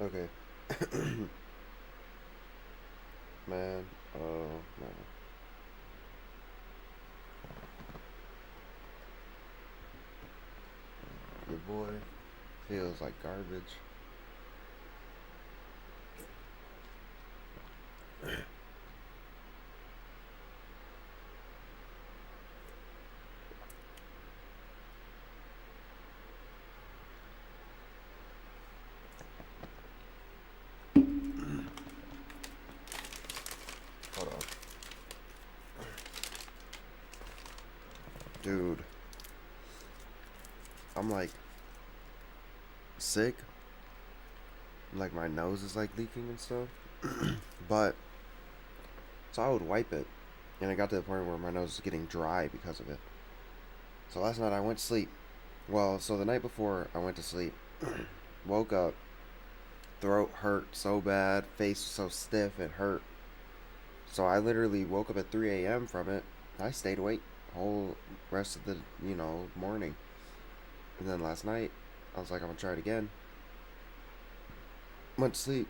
Okay. Man, oh man. Your boy feels like garbage. Hold on. Dude, I'm like sick. Like my nose is like leaking and stuff. But, so I would wipe it. And it got to the point where my nose was getting dry because of it. So last night I went to sleep. Well, so the night before I went to sleep, woke up, throat hurt so bad, face was so stiff, it hurt. So I literally woke up at 3 a.m. from it. I stayed awake whole rest of the, morning. And then last night, I was like, I'm gonna try it again. Went to sleep.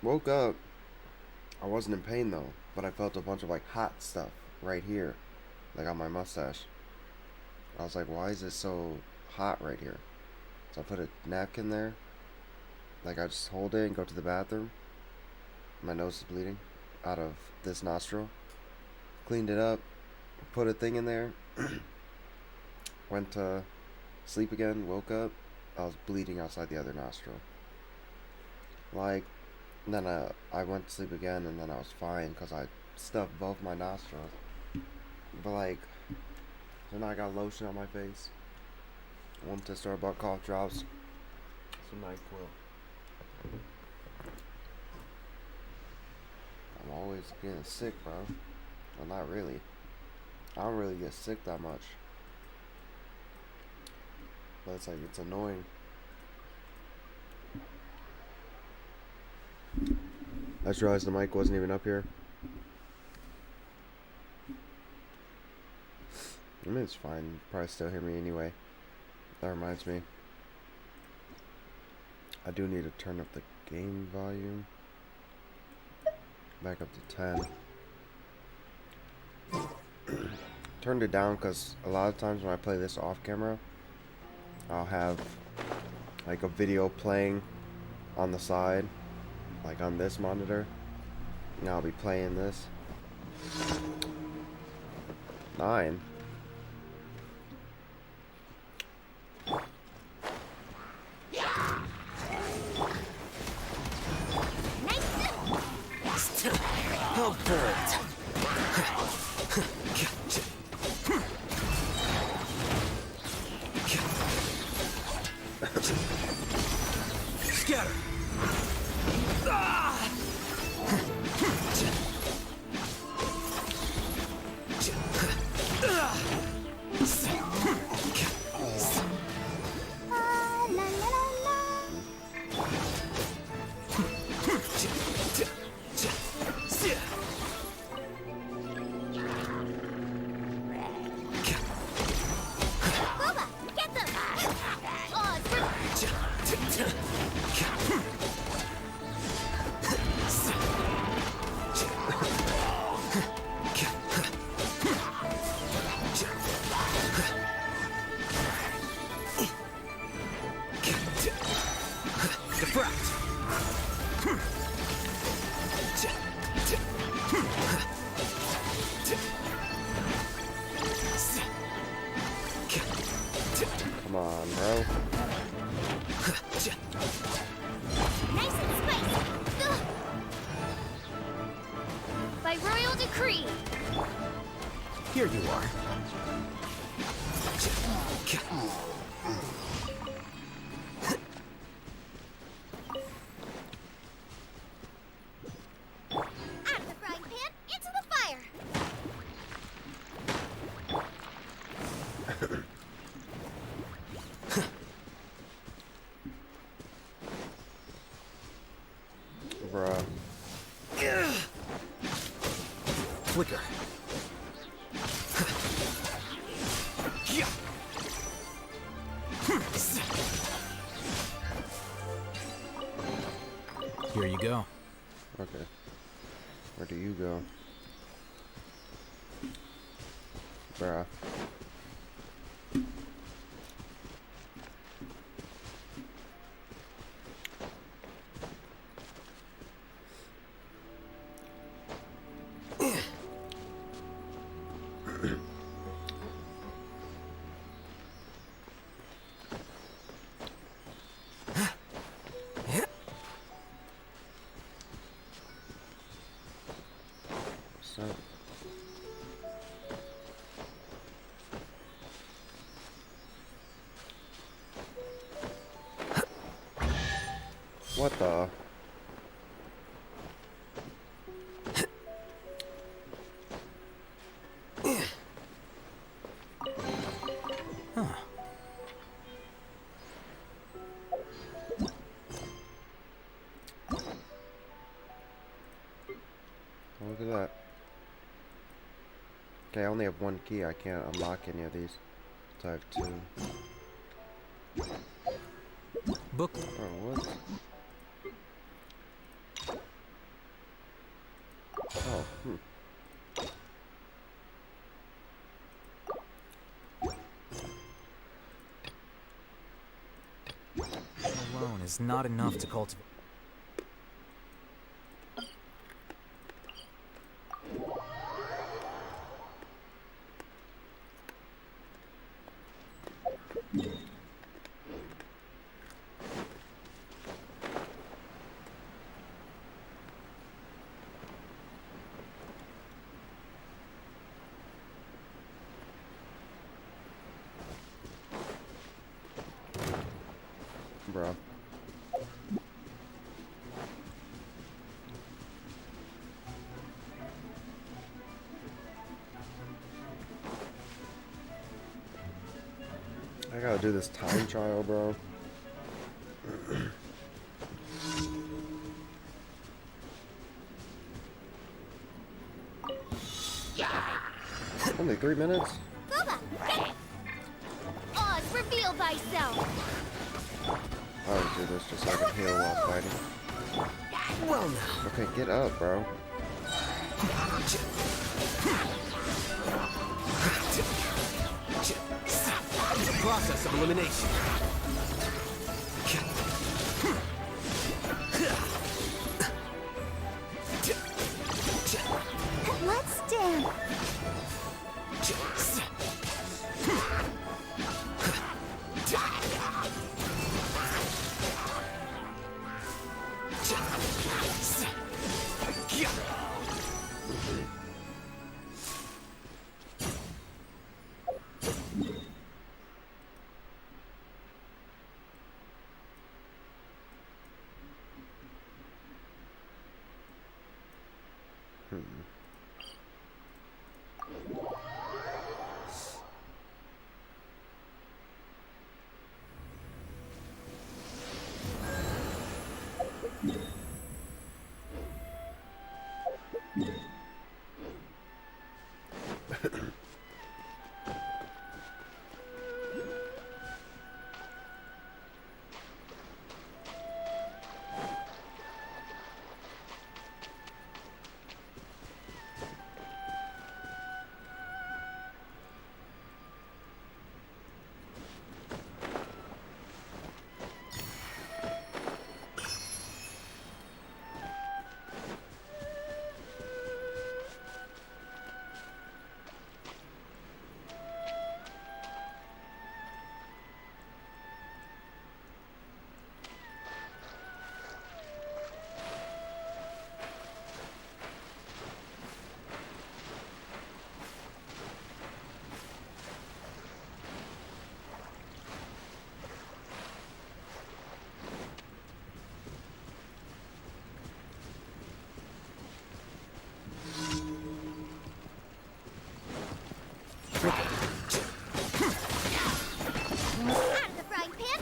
Woke up. I wasn't in pain though, but I felt a bunch of like hot stuff right here, like on my mustache. I was like, why is it so hot right here? So I put a napkin there. Like I just hold it and go to the bathroom. My nose is bleeding out of this nostril. Cleaned it up, put a thing in there. Went to sleep again, woke up. I was bleeding outside the other nostril. Like, then I went to sleep again and then I was fine because I stuffed both my nostrils. But like, then I got lotion on my face. Went to store bought cough drops. Some NyQuil. I'm always getting sick, bro. Well, not really. I don't really get sick that much. But it's like, it's annoying. I just realized the mic wasn't even up here. I mean, it's fine. You probably still hear me anyway. That reminds me. I do need to turn up the game volume. Back up to 10. Turned it down because a lot of times when I play this off camera, I'll have like a video playing on the side, like on this monitor, and I'll be playing this. 9. Oh, bird. Scatter. Come on, bro. Nice and spicy. Ugh. By royal decree. Here you are. Out of the frying pan, into the fire. Bruh. Flicker. go. Okay. Where do you go? Bruh. So. What the? Huh. Look at that. Okay, I only have one key. I can't unlock any of these. So I have two. Book. Oh, what? Oh, Alone is not enough to cultivate. bro. I gotta do this time trial, bro. Only 3 minutes? Bubba, get it! Oz, reveal thyself! I always do this just so I can heal while fighting. Well now. Okay, get up, bro. The process of elimination. Let's dance! Out of the frying pan!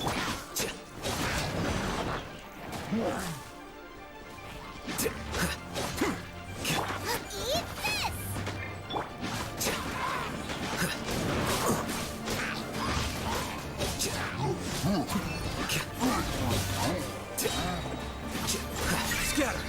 Eat this! Scatter.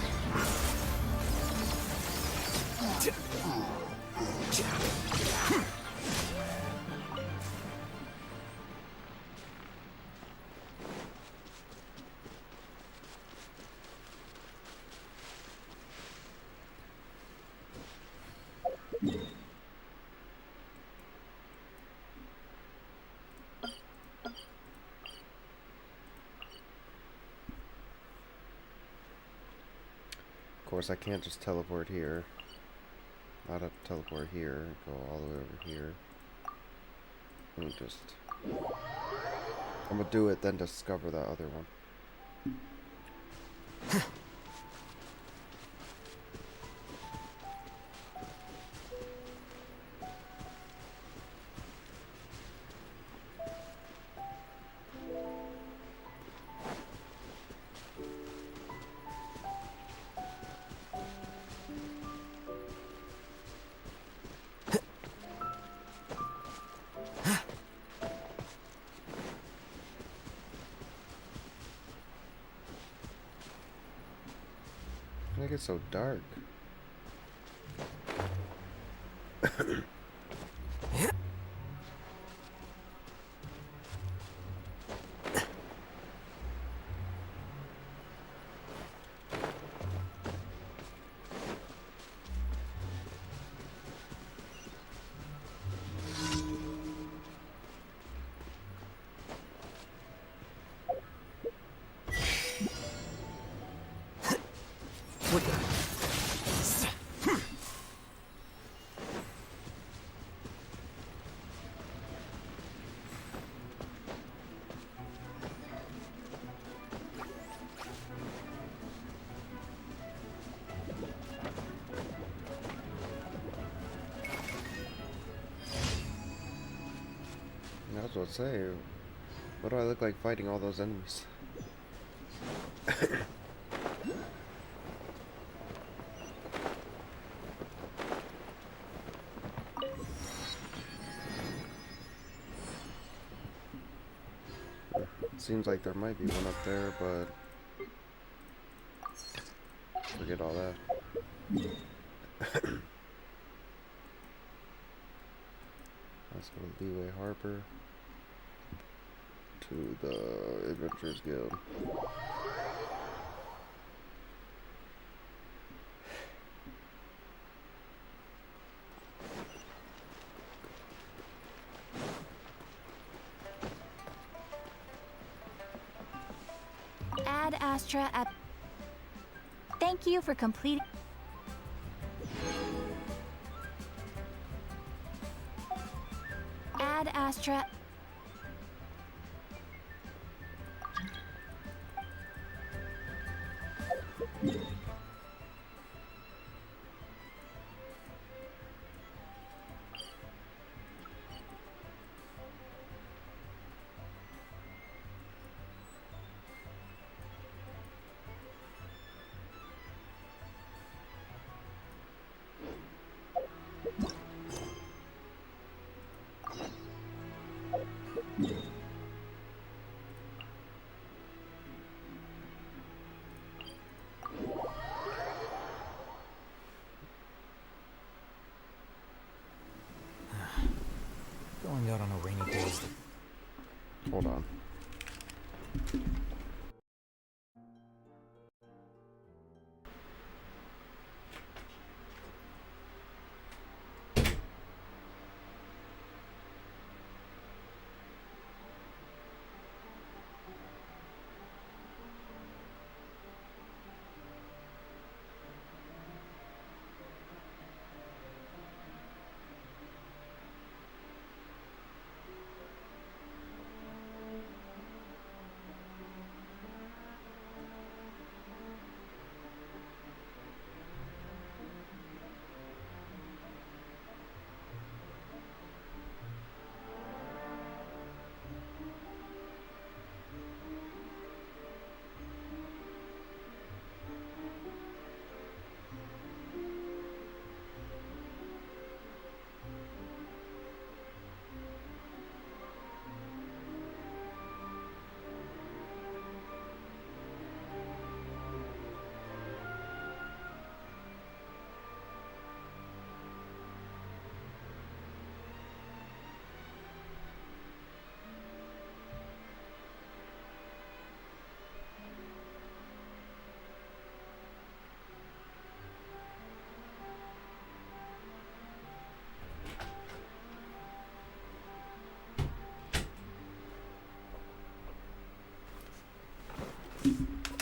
course, I can't just teleport here. I'd have to teleport here, go all the way over here. And just... I'm gonna do it, then discover that other one. Why does it get so dark? I was about to say, what do I look like fighting all those enemies? Seems like there might be one up there, but forget all that. Let's go to Leeway Harbor to the Adventurers Guild. Ad Astra at. Thank you for completing. Ad Astra. Going out on a rainy day is Hold on.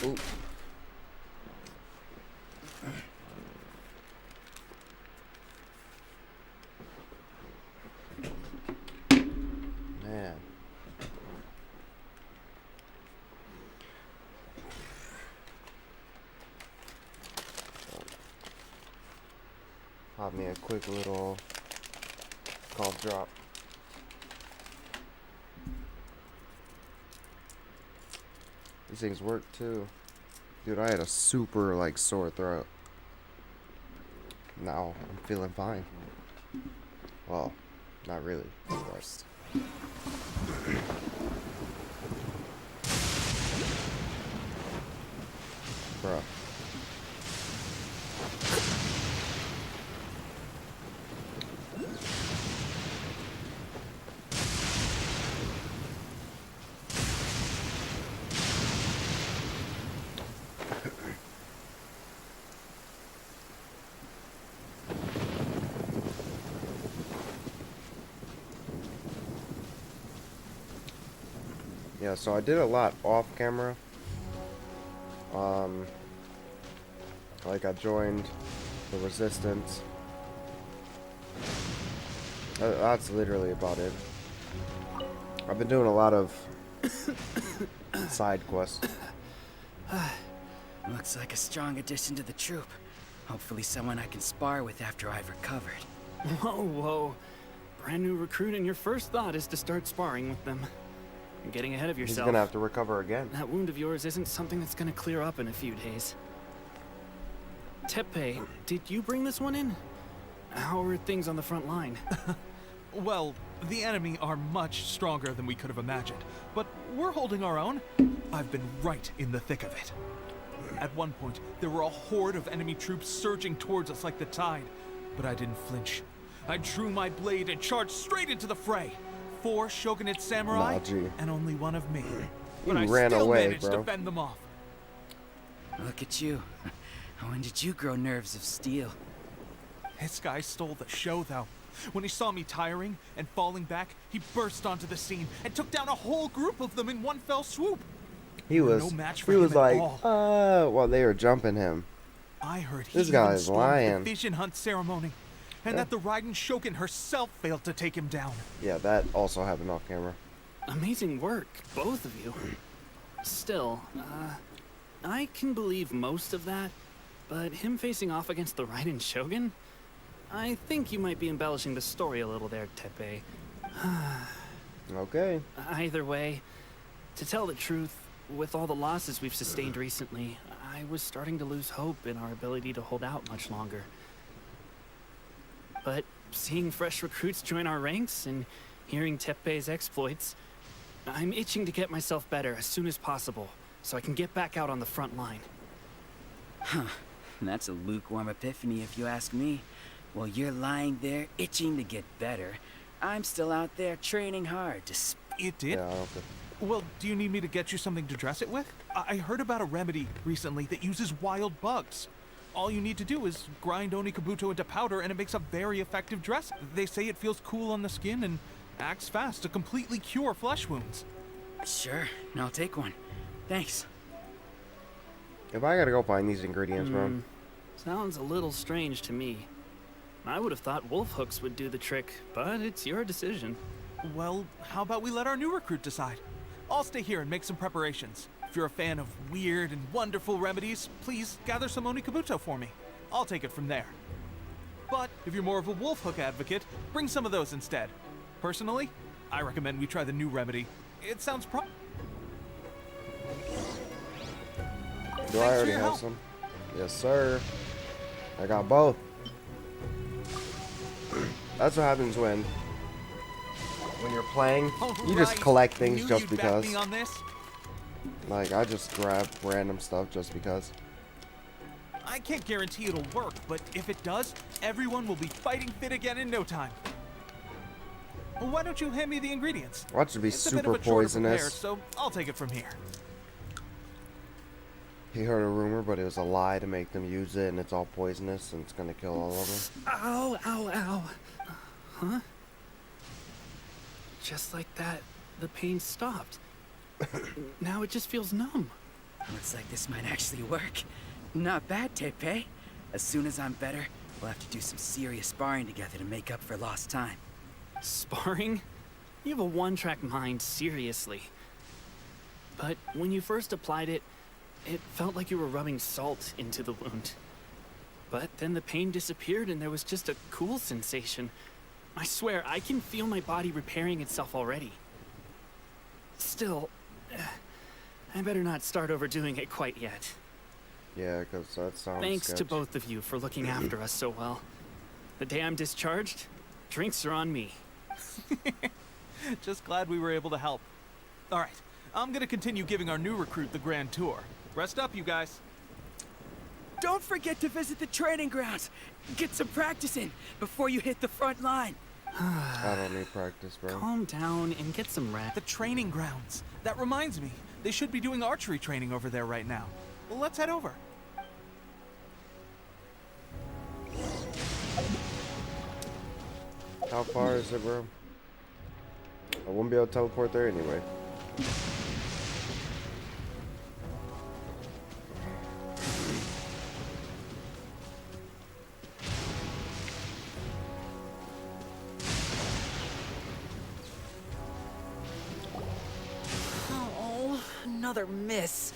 Oh. Pop me a quick little cough drop. These things work too. Dude, I had a super like sore throat. Now I'm feeling fine. Well, not really. But bruh. Yeah, so I did a lot off camera. Like I joined the Resistance. That's literally about it. I've been doing a lot of side quests. Looks like a strong addition to the troop. Hopefully someone I can spar with after I've recovered. Whoa, whoa. Brand new recruit and your first thought is to start sparring with them. You're getting ahead of He's yourself. gonna have to recover again. That wound of yours isn't something that's gonna clear up in a few days. Tepe, did you bring this one in? How are things on the front line? Well, the enemy are much stronger than we could have imagined, but we're holding our own. I've been right in the thick of it. At one point, there were a horde of enemy troops surging towards us like the tide, but I didn't flinch. I drew my blade and charged straight into the fray. 4 shogunate samurai, Nah, gee. and only one of me. You But I ran still away, managed bro. to fend them off. Look at you. When did you grow nerves of steel? This guy stole the show, though. When he saw me tiring and falling back, he burst onto the scene and took down a whole group of them in one fell swoop. He was, no match for he him was at like, all. while they were jumping him. I heard This he guy even is stormed lying. the Vision Hunt ceremony, and Yeah. that the Raiden Shogun herself failed to take him down. Yeah, that also happened off camera. Amazing work, both of you. Still, I can believe most of that, but him facing off against the Raiden Shogun? I think you might be embellishing the story a little there, Tepe. Okay. Either way, to tell the truth, with all the losses we've sustained recently, I was starting to lose hope in our ability to hold out much longer. But seeing fresh recruits join our ranks and hearing Tepe's exploits, I'm itching to get myself better as soon as possible so I can get back out on the front line. That's a lukewarm epiphany if you ask me. While you're lying there itching to get better, I'm still out there training hard to It did? Yeah, okay. Well, do you need me to get you something to dress it with? I heard about a remedy recently that uses wild bugs. All you need to do is grind Onikabuto into powder and it makes a very effective dress. They say it feels cool on the skin and acts fast to completely cure flesh wounds. Sure, I'll take one. Thanks. If I gotta go find these ingredients, bro. Sounds a little strange to me. I would have thought wolf hooks would do the trick, but it's your decision. Well, how about we let our new recruit decide? I'll stay here and make some preparations. If you're a fan of weird and wonderful remedies, please gather some Onikabuto for me. I'll take it from there. But if you're more of a wolf hook advocate, bring some of those instead. Personally, I recommend we try the new remedy. It sounds Do I Thanks for already your have help. some? Yes, sir. I got both. That's what happens when you're playing. You just collect things just because. Me on this. Like, I just grab random stuff just because. I can't guarantee it'll work, but if it does, everyone will be fighting fit again in no time. Well, why don't you hand me the ingredients? Watch it be It's a bit super of a chore to prepare, poisonous. so I'll take it from here. He heard a rumor, but it was a lie to make them use it, and it's all poisonous, and it's gonna kill all of them. Ow, ow, ow. Huh? Just like that, the pain stopped. Now it just feels numb. Looks like this might actually work. Not bad, Tepe. As soon as I'm better, we'll have to do some serious sparring together to make up for lost time. Sparring? You have a one-track mind, seriously. But when you first applied it, it felt like you were rubbing salt into the wound. But then the pain disappeared and there was just a cool sensation. I swear, I can feel my body repairing itself already. Still, I better not start overdoing it quite yet. Yeah, because that sounds Thanks to sketch. both of you for looking after us so well. The day I'm discharged, drinks are on me. Just glad we were able to help. All right, I'm gonna continue giving our new recruit the grand tour. Rest up, you guys. Don't forget to visit the training grounds. Get some practice in before you hit the front line. I don't need practice, bro. Calm down and get some rest. The training grounds. That reminds me, they should be doing archery training over there right now. Well, let's head over. How far is it, bro? I won't be able to teleport there anyway. Oh, another miss.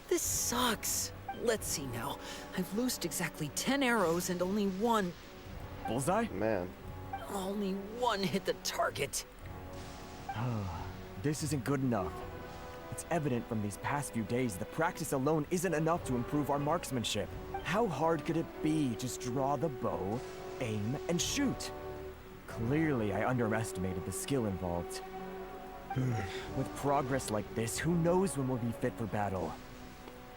This sucks. Let's see now. I've loosed exactly 10 arrows and only one Bullseye? Man. hit the target. This isn't good enough. It's evident from these past few days the practice alone isn't enough to improve our marksmanship. How hard could it be? Just draw the bow, aim, and shoot. Clearly, I underestimated the skill involved. With progress like this, who knows when we'll be fit for battle?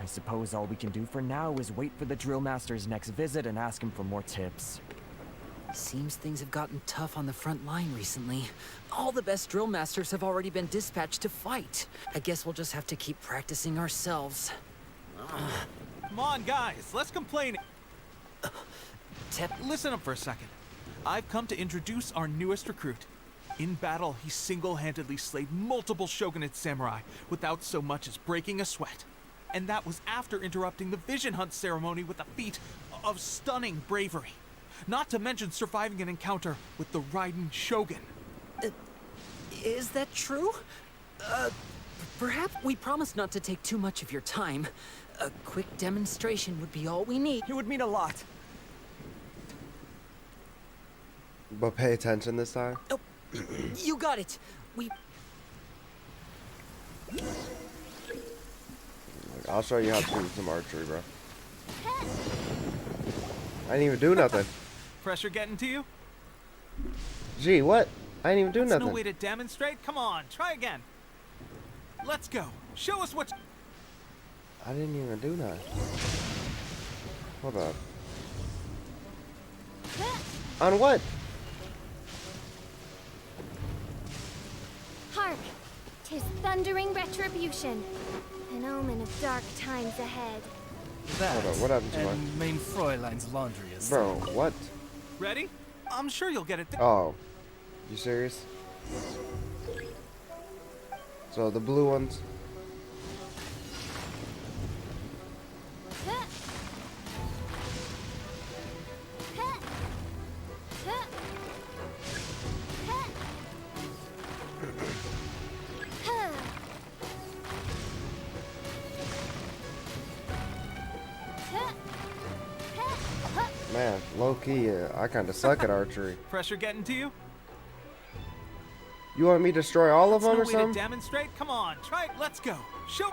I suppose all we can do for now is wait for the drill master's next visit and ask him for more tips. Seems things have gotten tough on the front line recently. All the best drill masters have already been dispatched to fight. I guess we'll just have to keep practicing ourselves. Come on, guys, let's complain. Tep, Listen up for a second. I've come to introduce our newest recruit. In battle, he single-handedly slayed multiple shogunate samurai without so much as breaking a sweat. And that was after interrupting the vision hunt ceremony with a feat of stunning bravery. Not to mention surviving an encounter with the Raiden Shogun. is that true? Perhaps we promise not to take too much of your time. A quick demonstration would be all we need. It would mean a lot. But pay attention this time. Oh, you got it. I'll show you how to do some archery, bro. I didn't even do nothing. Pressure getting to you? Gee, what? I didn't even do That's nothing. no way to demonstrate? Come on, try again. Let's go. Show us what. I didn't even do that. Hold on. On what? Hark! 'Tis thundering retribution. An omen of dark times ahead. That, Hold on, what happened to and main Fräulein's laundry is... Bro, what? Ready? I'm sure you'll get it. Oh. You serious? So the blue ones. Man, low key, I kind of suck at archery. Pressure getting to you? You want me to destroy all of That's them no or way to something? demonstrate? Come on, try it. Let's go. Show.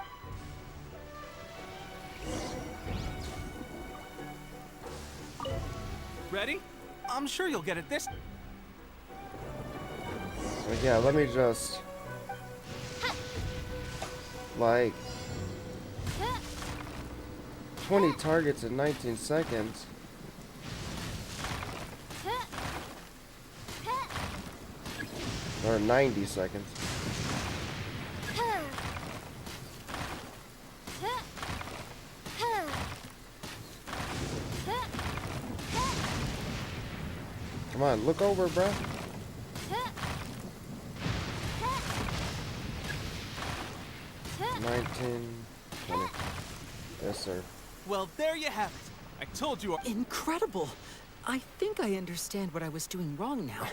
Ready? I'm sure you'll get it this. Like, yeah, let me just like 20 targets in 19 seconds. Or 90 seconds. Come on, look over, bro. Nineteen, 20. Yes, sir. Well, there you have it. I told you. Incredible! I think I understand what I was doing wrong now.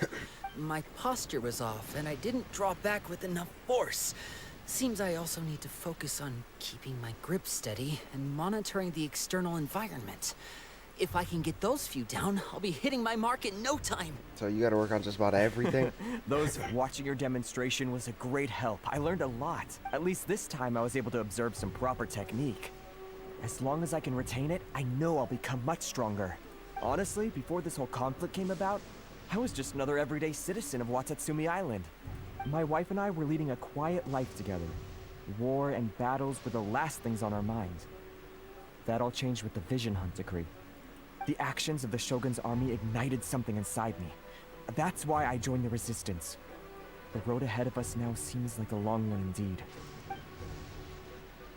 My posture was off, and I didn't draw back with enough force. Seems I also need to focus on keeping my grip steady and monitoring the external environment. If I can get those few down, I'll be hitting my mark in no time. So you got to work on just about everything. Watching your demonstration was a great help. I learned a lot. At least this time I was able to observe some proper technique. As long as I can retain it, I know I'll become much stronger. Honestly, before this whole conflict came about, I was just another everyday citizen of Watatsumi Island. My wife and I were leading a quiet life together. War and battles were the last things on our minds. That all changed with the Vision Hunt decree. The actions of the Shogun's army ignited something inside me. That's why I joined the resistance. The road ahead of us now seems like a long one indeed.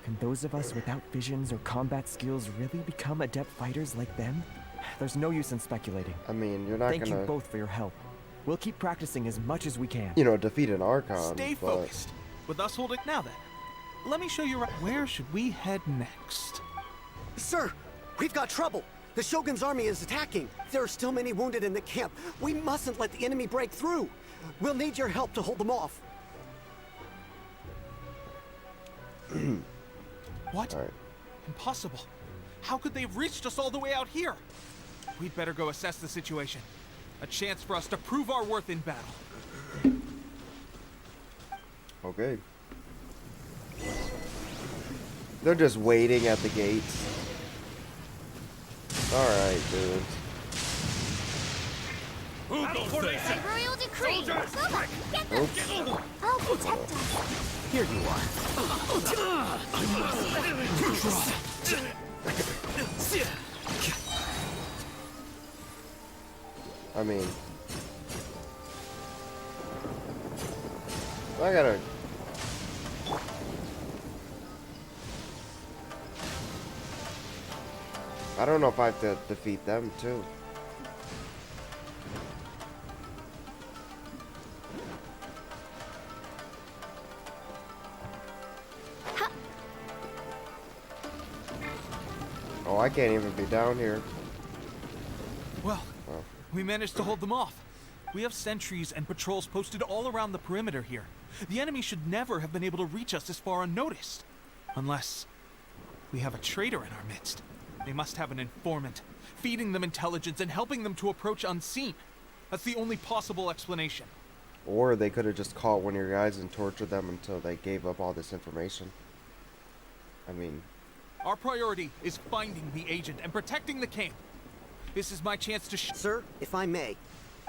Can those of us without visions or combat skills really become adept fighters like them? There's no use in speculating. I mean, you're not Thank gonna, you both for your help. We'll keep practicing as much as we can. you know, defeat an Archon. Stay but focused. With us holding now then. Let me show you where should we head next? Sir, we've got trouble. The Shogun's army is attacking. There are still many wounded in the camp. We mustn't let the enemy break through. We'll need your help to hold them off. What? All right. Impossible. How could they have reached us all the way out here? We'd better go assess the situation. A chance for us to prove our worth in battle. Okay. They're just waiting at the gates. Alright, dude. Royal decree! Soma, get them! Oops. I'll protect us. Here you are. I mean... I gotta... I don't know if I have to defeat them, too. Oh, I can't even be down here. Well, Oh. we managed to hold them off. We have sentries and patrols posted all around the perimeter here. The enemy should never have been able to reach us this far unnoticed. Unless we have a traitor in our midst. They must have an informant, feeding them intelligence and helping them to approach unseen. That's the only possible explanation. Or they could have just caught one of your guys and tortured them until they gave up all this information. I mean... Our priority is finding the agent and protecting the camp. This is my chance to Sir, if I may,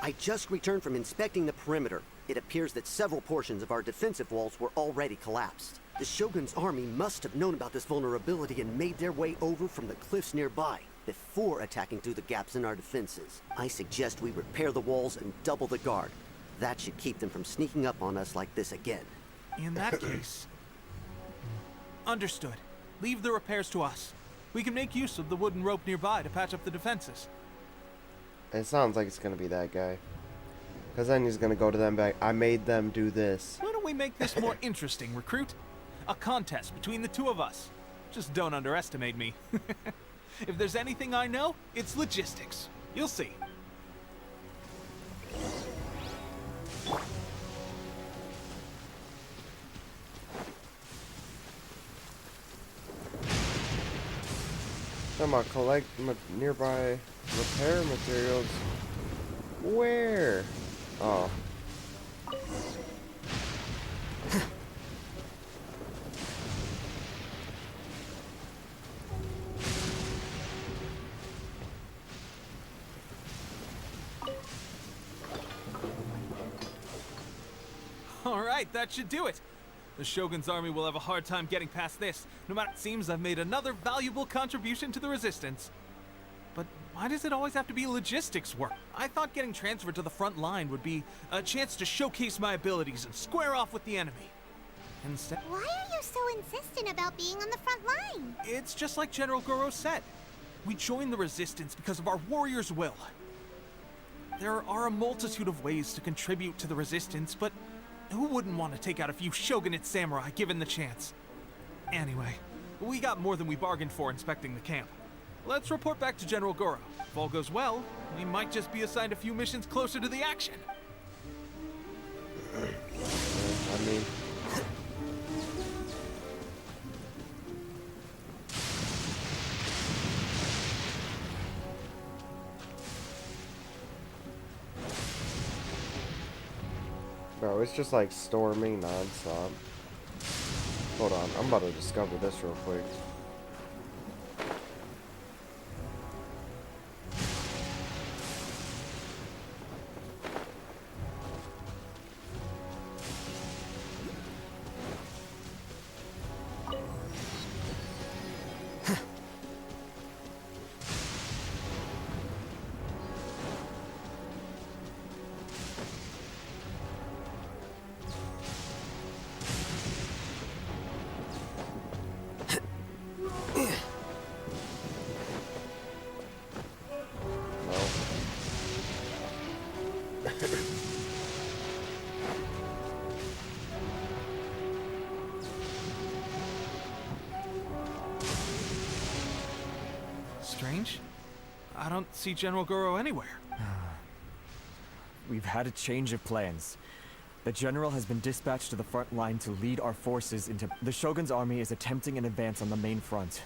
I just returned from inspecting the perimeter. It appears that several portions of our defensive walls were already collapsed. The Shogun's army must have known about this vulnerability and made their way over from the cliffs nearby before attacking through the gaps in our defenses. I suggest we repair the walls and double the guard. That should keep them from sneaking up on us like this again. In that case... Understood. Leave the repairs to us. We can make use of the wooden rope nearby to patch up the defenses. It sounds like it's gonna be that guy. Because then he's gonna go to them back. I made them do this. Why don't we make this more interesting, recruit? A contest between the two of us. Just don't underestimate me. If there's anything I know, it's logistics. You'll see. Come on, collect nearby repair materials. Where? Oh. Alright, that should do it. The Shogun's army will have a hard time getting past this. No matter, it seems I've made another valuable contribution to the resistance. But why does it always have to be logistics work? I thought getting transferred to the front line would be a chance to showcase my abilities and square off with the enemy. Instead, Why are you so insistent about being on the front line? it's just like General Goro said. We joined the resistance because of our warrior's will. There are a multitude of ways to contribute to the resistance, but who wouldn't want to take out a few shogunate samurai given the chance? Anyway, we got more than we bargained for inspecting the camp. Let's report back to General Goro. If all goes well, we might just be assigned a few missions closer to the action. I mean... it's just like storming non-stop. Hold on, I'm about to discover this real quick. Strange. I don't see General Goro anywhere. We've had a change of plans. The general has been dispatched to the front line to lead our forces into... The Shogun's army is attempting an advance on the main front.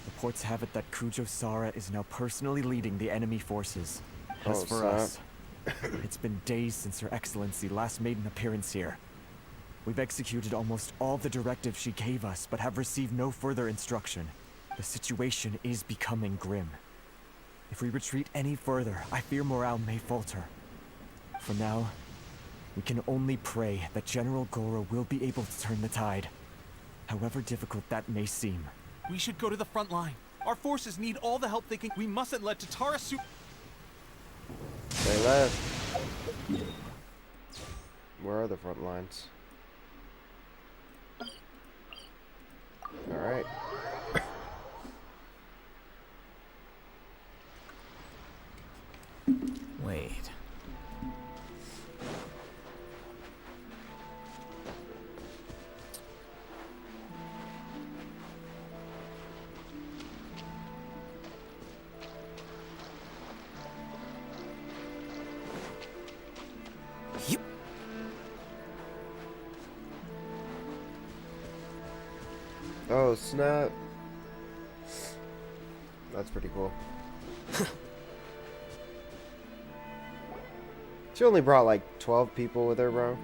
Reports have it that Kujo Sara is now personally leading the enemy forces. As for us, it's been days since Her Excellency last made an appearance here. We've executed almost all the directives she gave us, but have received no further instruction. The situation is becoming grim. If we retreat any further, I fear morale may falter. For now, we can only pray that General Goro will be able to turn the tide, however difficult that may seem. We should go to the front line. Our forces need all the help they can. We mustn't let Tatara They left. Where are the front lines? Alright. Wait. Oh, snap. That's pretty cool. She only brought like 12 people with her, bro.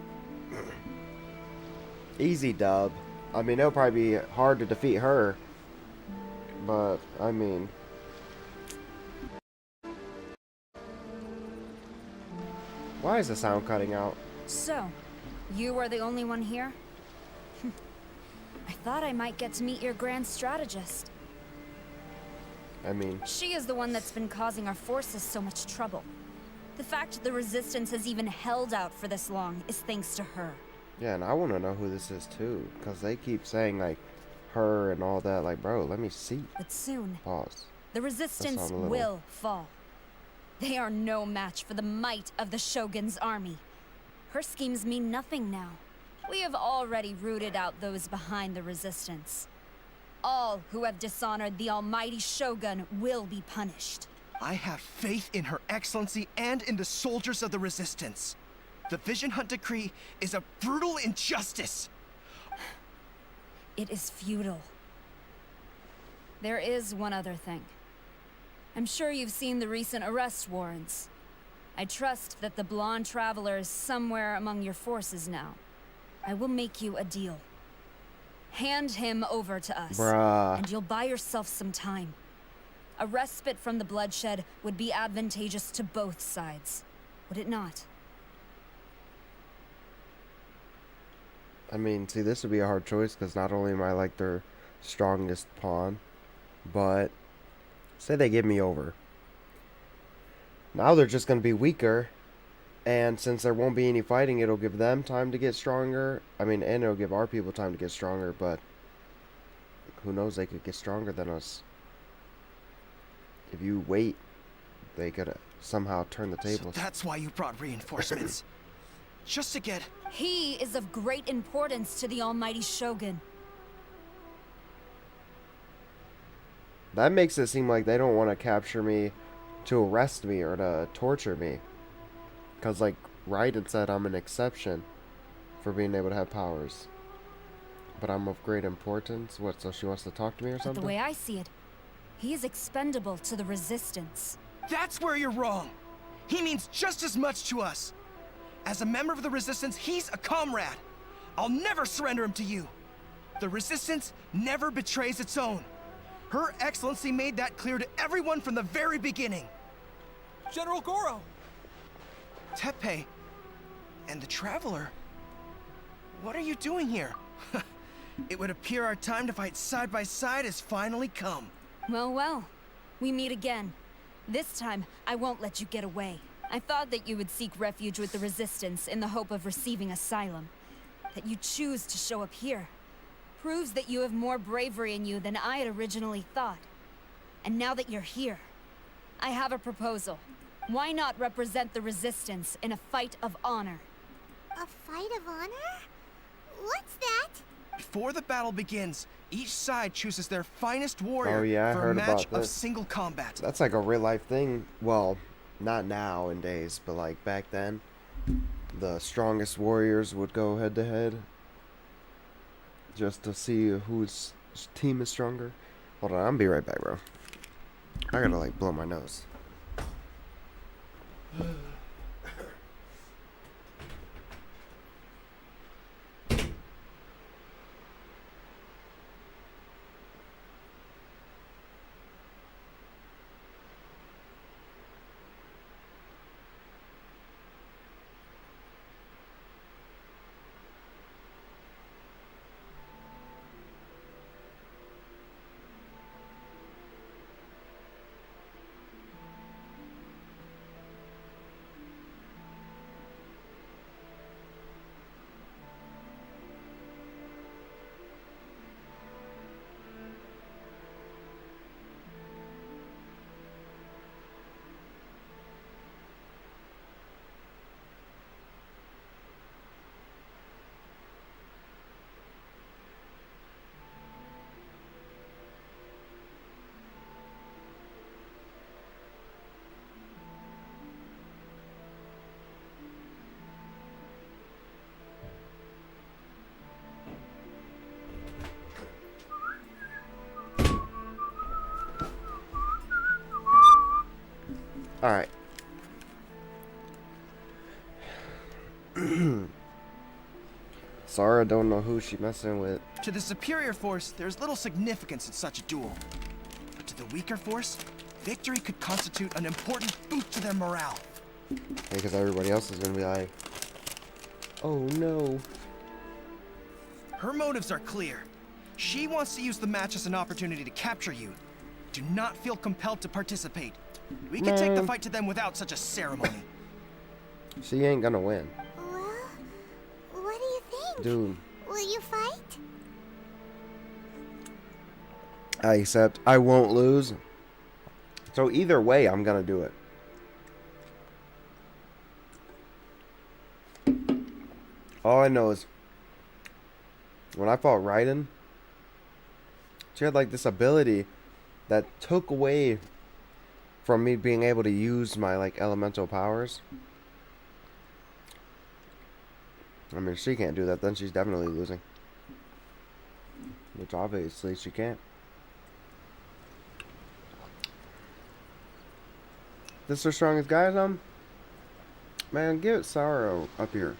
Easy dub. I mean, it'll probably be hard to defeat her. But, I mean... Why is the sound cutting out? So, you are the only one here? I thought I might get to meet your grand strategist. I mean... She is the one that's been causing our forces so much trouble. The fact the Resistance has even held out for this long is thanks to her. Yeah, and I want to know who this is too. Because they keep saying, like, her and all that. Like, bro, let me see. But soon, Pause. the Resistance little- will fall. They are no match for the might of the Shogun's army. Her schemes mean nothing now. We have already rooted out those behind the Resistance. All who have dishonored the almighty Shogun will be punished. I have faith in Her Excellency and in the soldiers of the Resistance. The Vision Hunt Decree is a brutal injustice. It is futile. There is one other thing. I'm sure you've seen the recent arrest warrants. I trust that the blonde traveler is somewhere among your forces now. I will make you a deal. Hand him over to us, Bruh. and you'll buy yourself some time. A respite from the bloodshed would be advantageous to both sides, would it not? I mean, see, this would be a hard choice because not only am I like their strongest pawn, but say they give me over. Now they're just going to be weaker, and since there won't be any fighting, it'll give them time to get stronger. I mean, and it'll give our people time to get stronger, but who knows, they could get stronger than us. If you wait, they could somehow turn the tables. So that's why you brought reinforcements. Just to get... He is of great importance to the almighty Shogun. That makes it seem like they don't want to capture me to arrest me or to torture me. Because, like, Raiden said I'm an exception for being able to have powers. But I'm of great importance? What, so she wants to talk to me or But something? the way I see it, he is expendable to the Resistance. That's where you're wrong. He means just as much to us. As a member of the Resistance, he's a comrade. I'll never surrender him to you. The Resistance never betrays its own. Her Excellency made that clear to everyone from the very beginning. General Goro! Tepe and the Traveler. What are you doing here? It would appear our time to fight side by side has finally come. Well, well. We meet again. This time, I won't let you get away. I thought that you would seek refuge with the Resistance in the hope of receiving asylum. That you choose to show up here proves that you have more bravery in you than I had originally thought. And now that you're here, I have a proposal. Why not represent the Resistance in a fight of honor? A fight of honor? What's that? Before the battle begins, each side chooses their finest warrior Oh, yeah, I for a heard match about of this. single combat. That's like a real life thing. Well, not nowadays, but like back then, the strongest warriors would go head to head just to see whose team is stronger. Hold on, I'll be right back, bro. I gotta like blow my nose. Alright. Sara don't know who she messing with. To the superior force, there's little significance in such a duel. But to the weaker force, victory could constitute an important boost to their morale. Because everybody else is gonna be like, oh no. Her motives are clear. She wants to use the match as an opportunity to capture you. Do not feel compelled to participate. We can take the Man. fight to them without such a ceremony. She ain't gonna win. Well, what do you think? Dude, Will you fight? I accept. I won't lose. So either way, I'm gonna do it. All I know is when I fought Raiden, she had like this ability that took away from me being able to use my like elemental powers. I mean, if she can't do that, then she's definitely losing. Which obviously she can't. This is the strongest guy or something? Man, get Sorrow up here.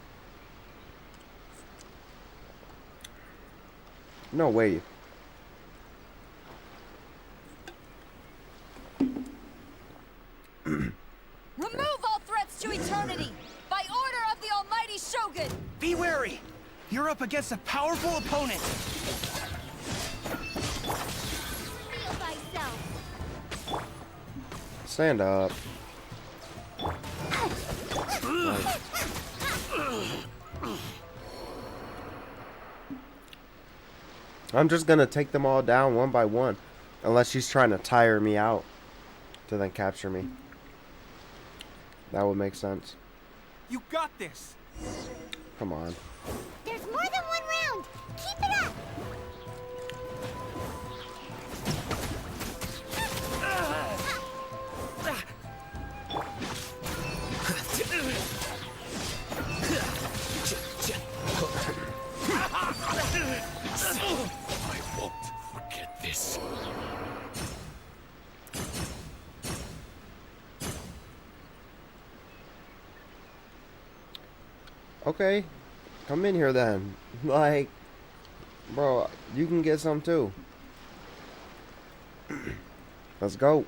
No way. Remove all threats to eternity! By order of the Almighty Shogun! Be wary! You're up against a powerful opponent! Feel thyself. Stand up. I'm just gonna take them all down one by one. Unless she's trying to tire me out to then capture me. That would make sense. You got this! Come on. There's more than one round. Keep it up. I won't forget this. Okay, come in here then. Like, bro, you can get some too. Let's go.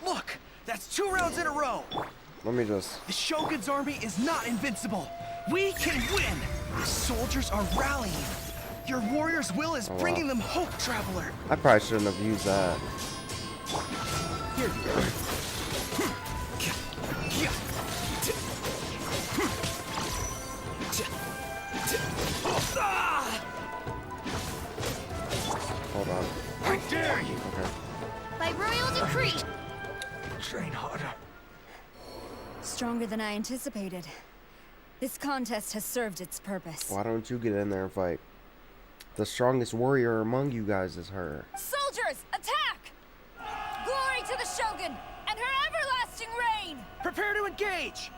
Look, that's 2 rounds in a row. Let me just... The Shogun's army is not invincible. We can win. The soldiers are rallying. Your warrior's will is bringing them hope, traveler. I probably shouldn't have used that. Here you go. Hold on. I dare you. Okay. By royal decree. Train harder. Stronger than I anticipated. This contest has served its purpose. Why don't you get in there and fight? The strongest warrior among you guys is her. Soldiers, attack! Glory to the Shogun and her everlasting reign! Prepare to engage.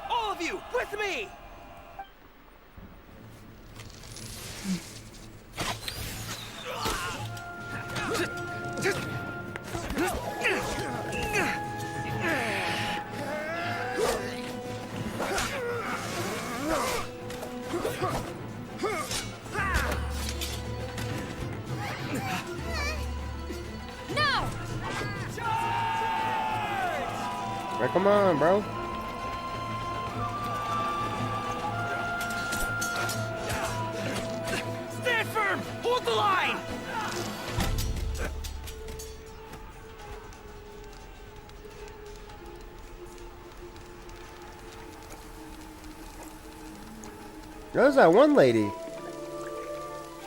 All of you, with me! No! Right, come on, bro. Stand firm! Hold the line! There's that one lady.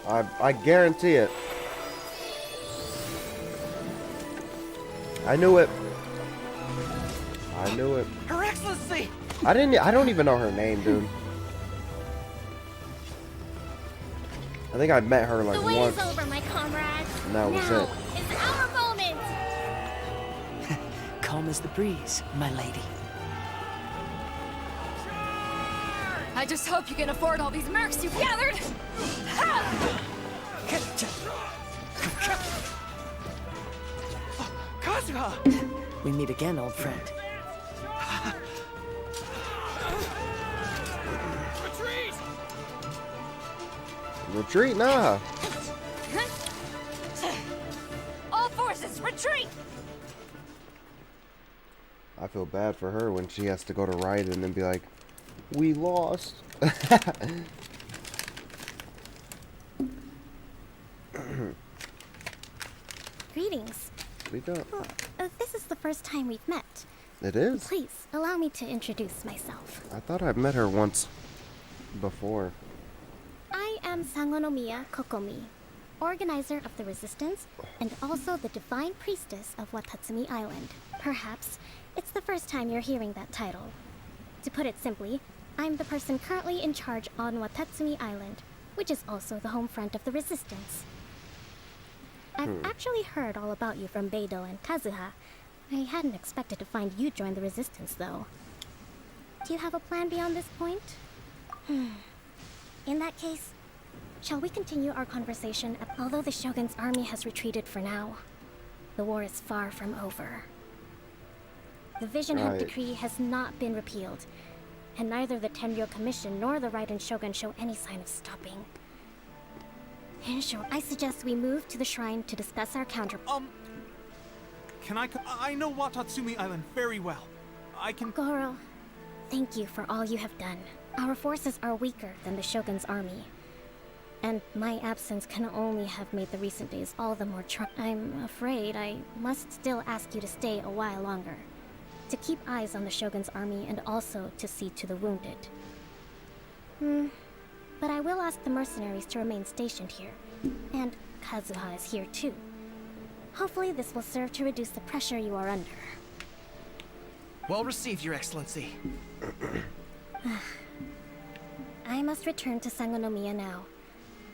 I guarantee it. I knew it. I knew it. Her Excellency! I don't even know her name, dude. I think I met her like The wait once. is over, my comrades. And that was now it. is our moment. Calm as the breeze, my lady. I just hope you can afford all these mercs you've gathered! Ha! Kazuha! We meet again, old friend. Retreat, nah. All forces, retreat! I feel bad for her when she has to go to Raiden and then be like, we lost. Greetings. We don't. Well, this is the first time we've met. It is? Please, allow me to introduce myself. I thought I'd met her once before. I am Sangonomiya Kokomi, organizer of the Resistance, and also the Divine Priestess of Watatsumi Island. Perhaps it's the first time you're hearing that title. To put it simply, I'm the person currently in charge on Watatsumi Island, which is also the home front of the Resistance. I've actually heard all about you from Beidou and Kazuha. I hadn't expected to find you join the Resistance, though. Do you have a plan beyond this point? In that case, shall we continue our conversation? Although the Shogun's army has retreated for now, the war is far from over. The Vision Hub Right. decree has not been repealed, and neither the Tenryo Commission nor the Raiden Shogun show any sign of stopping. I suggest we move to the shrine to discuss our counter. Can I know Watatsumi Island very well. I can... Goro, thank you for all you have done. Our forces are weaker than the Shogun's army, and my absence can only have made the recent days all the more I'm afraid I must still ask you to stay a while longer, to keep eyes on the Shogun's army and also to see to the wounded. But I will ask the mercenaries to remain stationed here, and Kazuha is here too. Hopefully this will serve to reduce the pressure you are under. Well received, Your Excellency. I must return to Sangonomiya now.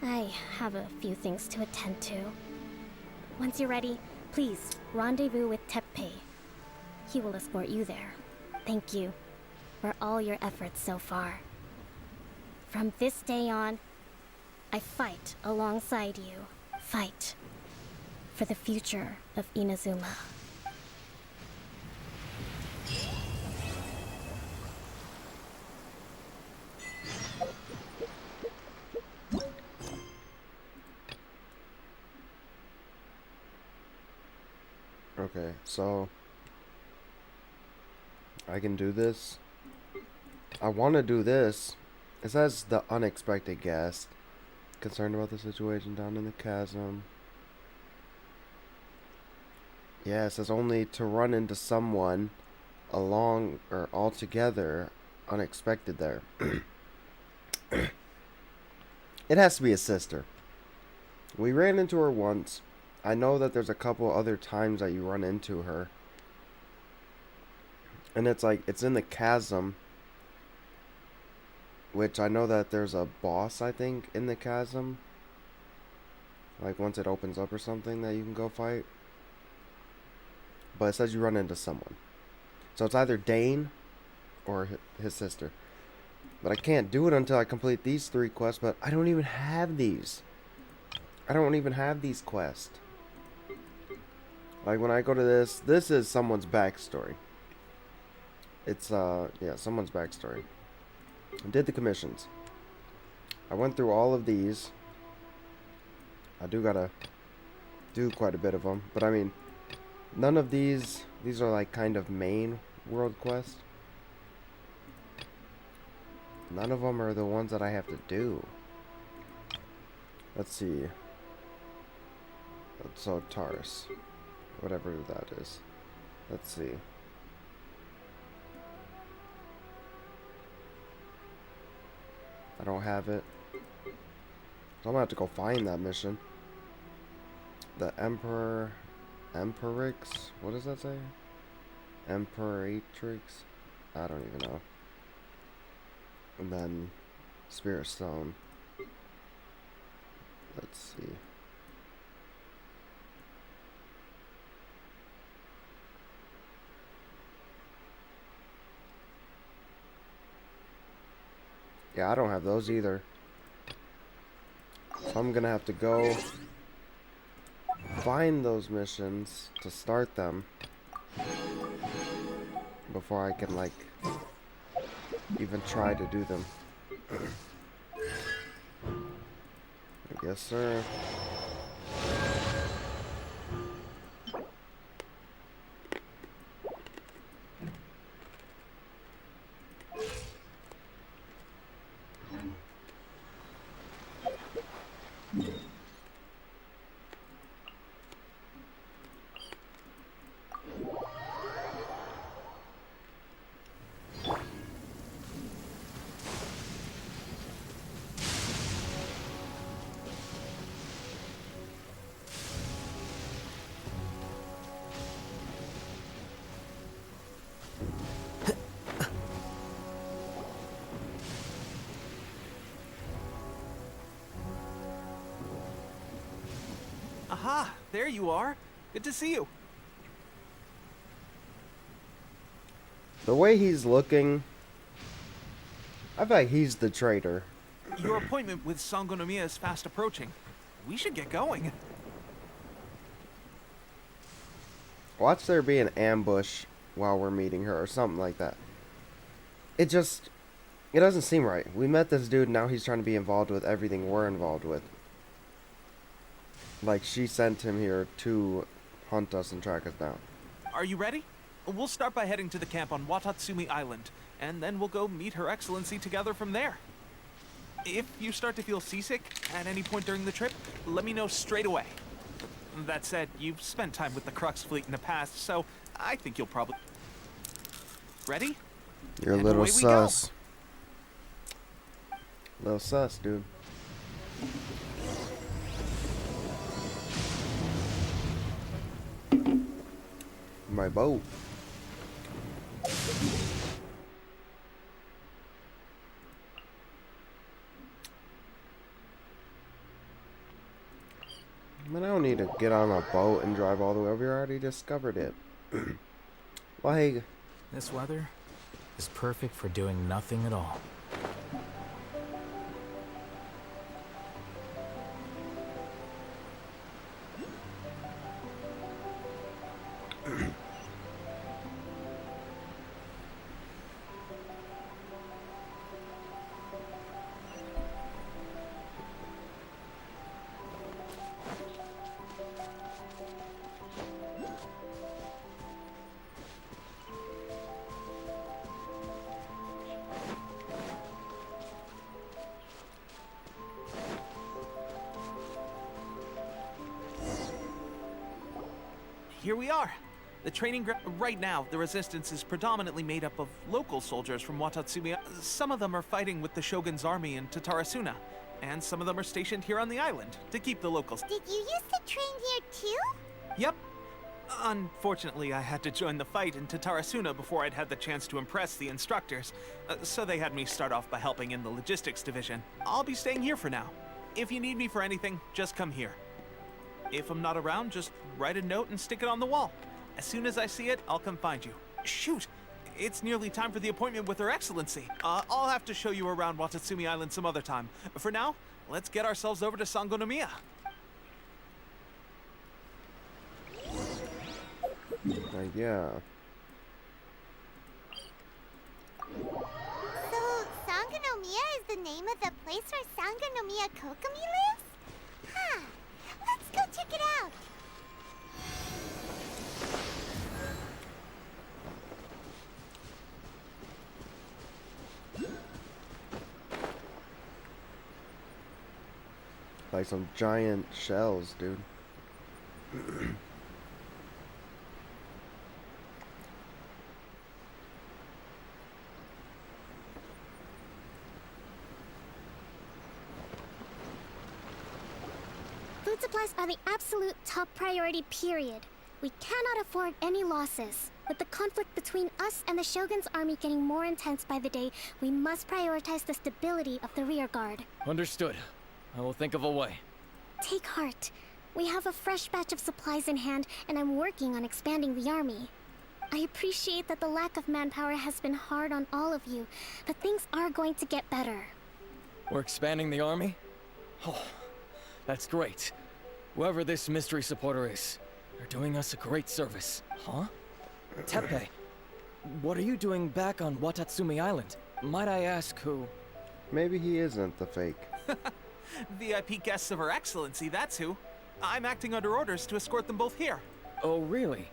I have a few things to attend to. Once you're ready, please rendezvous with Teppei. He will escort you there. Thank you for all your efforts so far. From this day on, I fight alongside you. Fight for the future of Inazuma. Okay, so I can do this. I want to do this. It says the unexpected guest. Concerned about the situation down in the chasm. Yeah, it says only to run into someone along or altogether unexpected there. It has to be a sister. We ran into her once. I know that there's a couple other times that you run into her. And it's like, it's in the chasm. Which I know that there's a boss, I think, in the chasm. Like once it opens up or something that you can go fight. But it says you run into someone. So it's either Dane or his sister. But I can't do it until I complete these 3 quests. But I don't even have these. I don't even have these quests. Like when I go to this is someone's backstory. It's, yeah, someone's backstory. I did the commissions. I went through all of these. I do gotta do quite a bit of them. But I mean, none of these are like kind of main world quests. None of them are the ones that I have to do. Let's see. So Taurus. Whatever that is. Let's see. I don't have it. So I'm gonna have to go find that mission. The Emperix? What does that say? Emperatrix? I don't even know. And then Spirit Stone. Let's see. Yeah, I don't have those either. So I'm gonna have to go find those missions to start them before I can, like, even try to do them. I guess, sir. Aha! There you are. Good to see you. The way he's looking, I feel like he's the traitor. Your appointment with Sangonomiya is fast approaching. We should get going. Watch there be an ambush while we're meeting her or something like that. It doesn't seem right. We met this dude, now he's trying to be involved with everything we're involved with. Like, she sent him here to hunt us and track us down. Are you ready? We'll start by heading to the camp on Watatsumi Island, and then we'll go meet Her Excellency together from there. If you start to feel seasick at any point during the trip, let me know straight away. That said, you've spent time with the Crux fleet in the past, so I think you'll probably... Ready? You're a And little away we go. sus. Little sus, dude. My boat. Man, I don't need to get on a boat and drive all the way over here. I already discovered it. Like, This weather is perfect for doing nothing at all. here we are. The training ground. Right now, the resistance is predominantly made up of local soldiers from Watatsumi. Some of them are fighting with the Shogun's army in Tatarasuna, and some of them are stationed here on the island to keep the locals. Did you used to train here too? Yep. Unfortunately, I had to join the fight in Tatarasuna before I'd had the chance to impress the instructors, so they had me start off by helping in the logistics division. I'll be staying here for now. If you need me for anything, just come here. If I'm not around, just write a note and stick it on the wall. As soon as I see it, I'll come find you. Shoot! It's nearly time for the appointment with Her Excellency. I'll have to show you around Watatsumi Island some other time. For now, let's get ourselves over to Sangonomiya. Yeah. So, Sangonomiya is the name of the place where Sangonomiya Kokomi lives? Huh. Let's go check it out. Like some giant shells, dude. Food supplies are the absolute top priority, period. We cannot afford any losses. With the conflict between us and the Shogun's army getting more intense by the day, we must prioritize the stability of the rear guard. Understood. I will think of a way. Take heart. We have a fresh batch of supplies in hand, and I'm working on expanding the army. I appreciate that the lack of manpower has been hard on all of you, but things are going to get better. We're expanding the army? Oh, that's great. Whoever this mystery supporter is, they're doing us a great service. Huh? Teppei, what are you doing back on Watatsumi Island? Might I ask who? Maybe he isn't the fake. VIP guests of Her Excellency, that's who. I'm acting under orders to escort them both here. Oh, really?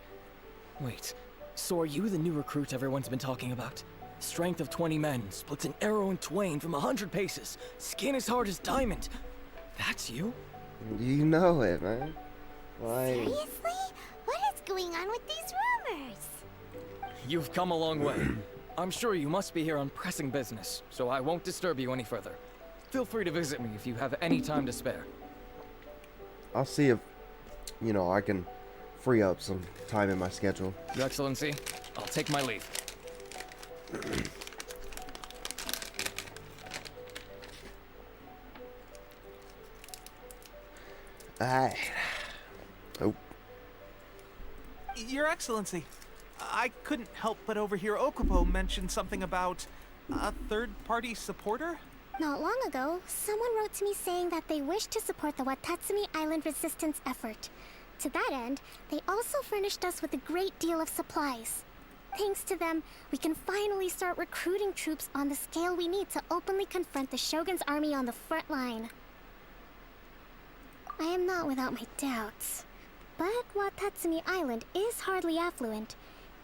Wait, so are you the new recruit everyone's been talking about? Strength of 20 men, splits an arrow in twain from 100 paces, skin as hard as diamond. That's you? You know it, man. Like... Seriously? What is going on with these rumors? You've come a long way. I'm sure you must be here on pressing business, so I won't disturb you any further. Feel free to visit me if you have any time to spare. I'll see if, I can free up some time in my schedule. Your Excellency, I'll take my leave. Alright. Oh. Your Excellency, I couldn't help but overhear Okupo mention something about a third-party supporter? Not long ago, someone wrote to me saying that they wish to support the Watatsumi Island resistance effort. To that end, they also furnished us with a great deal of supplies. Thanks to them, we can finally start recruiting troops on the scale we need to openly confront the Shogun's army on the front line. I am not without my doubts, but Watatsumi Island is hardly affluent,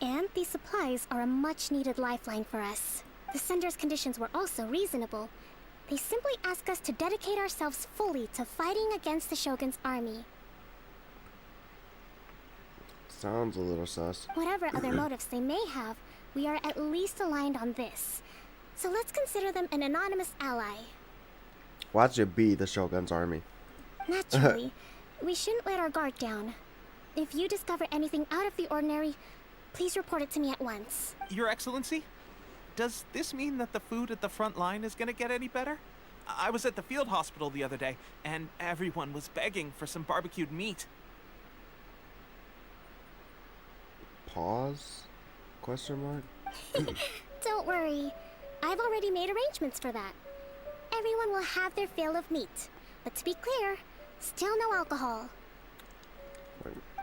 and these supplies are a much-needed lifeline for us. The sender's conditions were also reasonable. They simply ask us to dedicate ourselves fully to fighting against the Shogun's army. Sounds a little sus. Whatever other motives they may have, we are at least aligned on this. So let's consider them an anonymous ally. Watch it be the Shogun's army. Naturally, we shouldn't let our guard down. If you discover anything out of the ordinary, please report it to me at once. Your Excellency? Does this mean that the food at the front line is gonna get any better? I was at the field hospital the other day, and everyone was begging for some barbecued meat. Pause? Question mark? Don't worry. I've already made arrangements for that. Everyone will have their fill of meat. But to be clear, still no alcohol.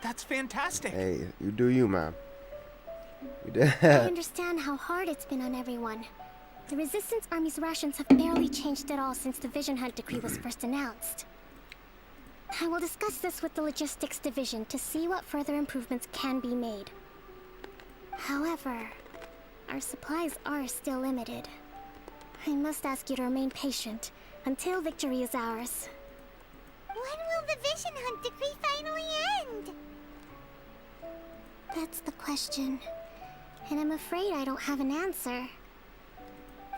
That's fantastic. Hey, you do you, man. You did. I understand how hard it's been on everyone. The Resistance Army's rations have barely changed at all since the Vision Hunt decree was first announced. I will discuss this with the Logistics Division to see what further improvements can be made. However, our supplies are still limited. I must ask you to remain patient until victory is ours. When will the Vision Hunt decree finally end? That's the question. And I'm afraid I don't have an answer.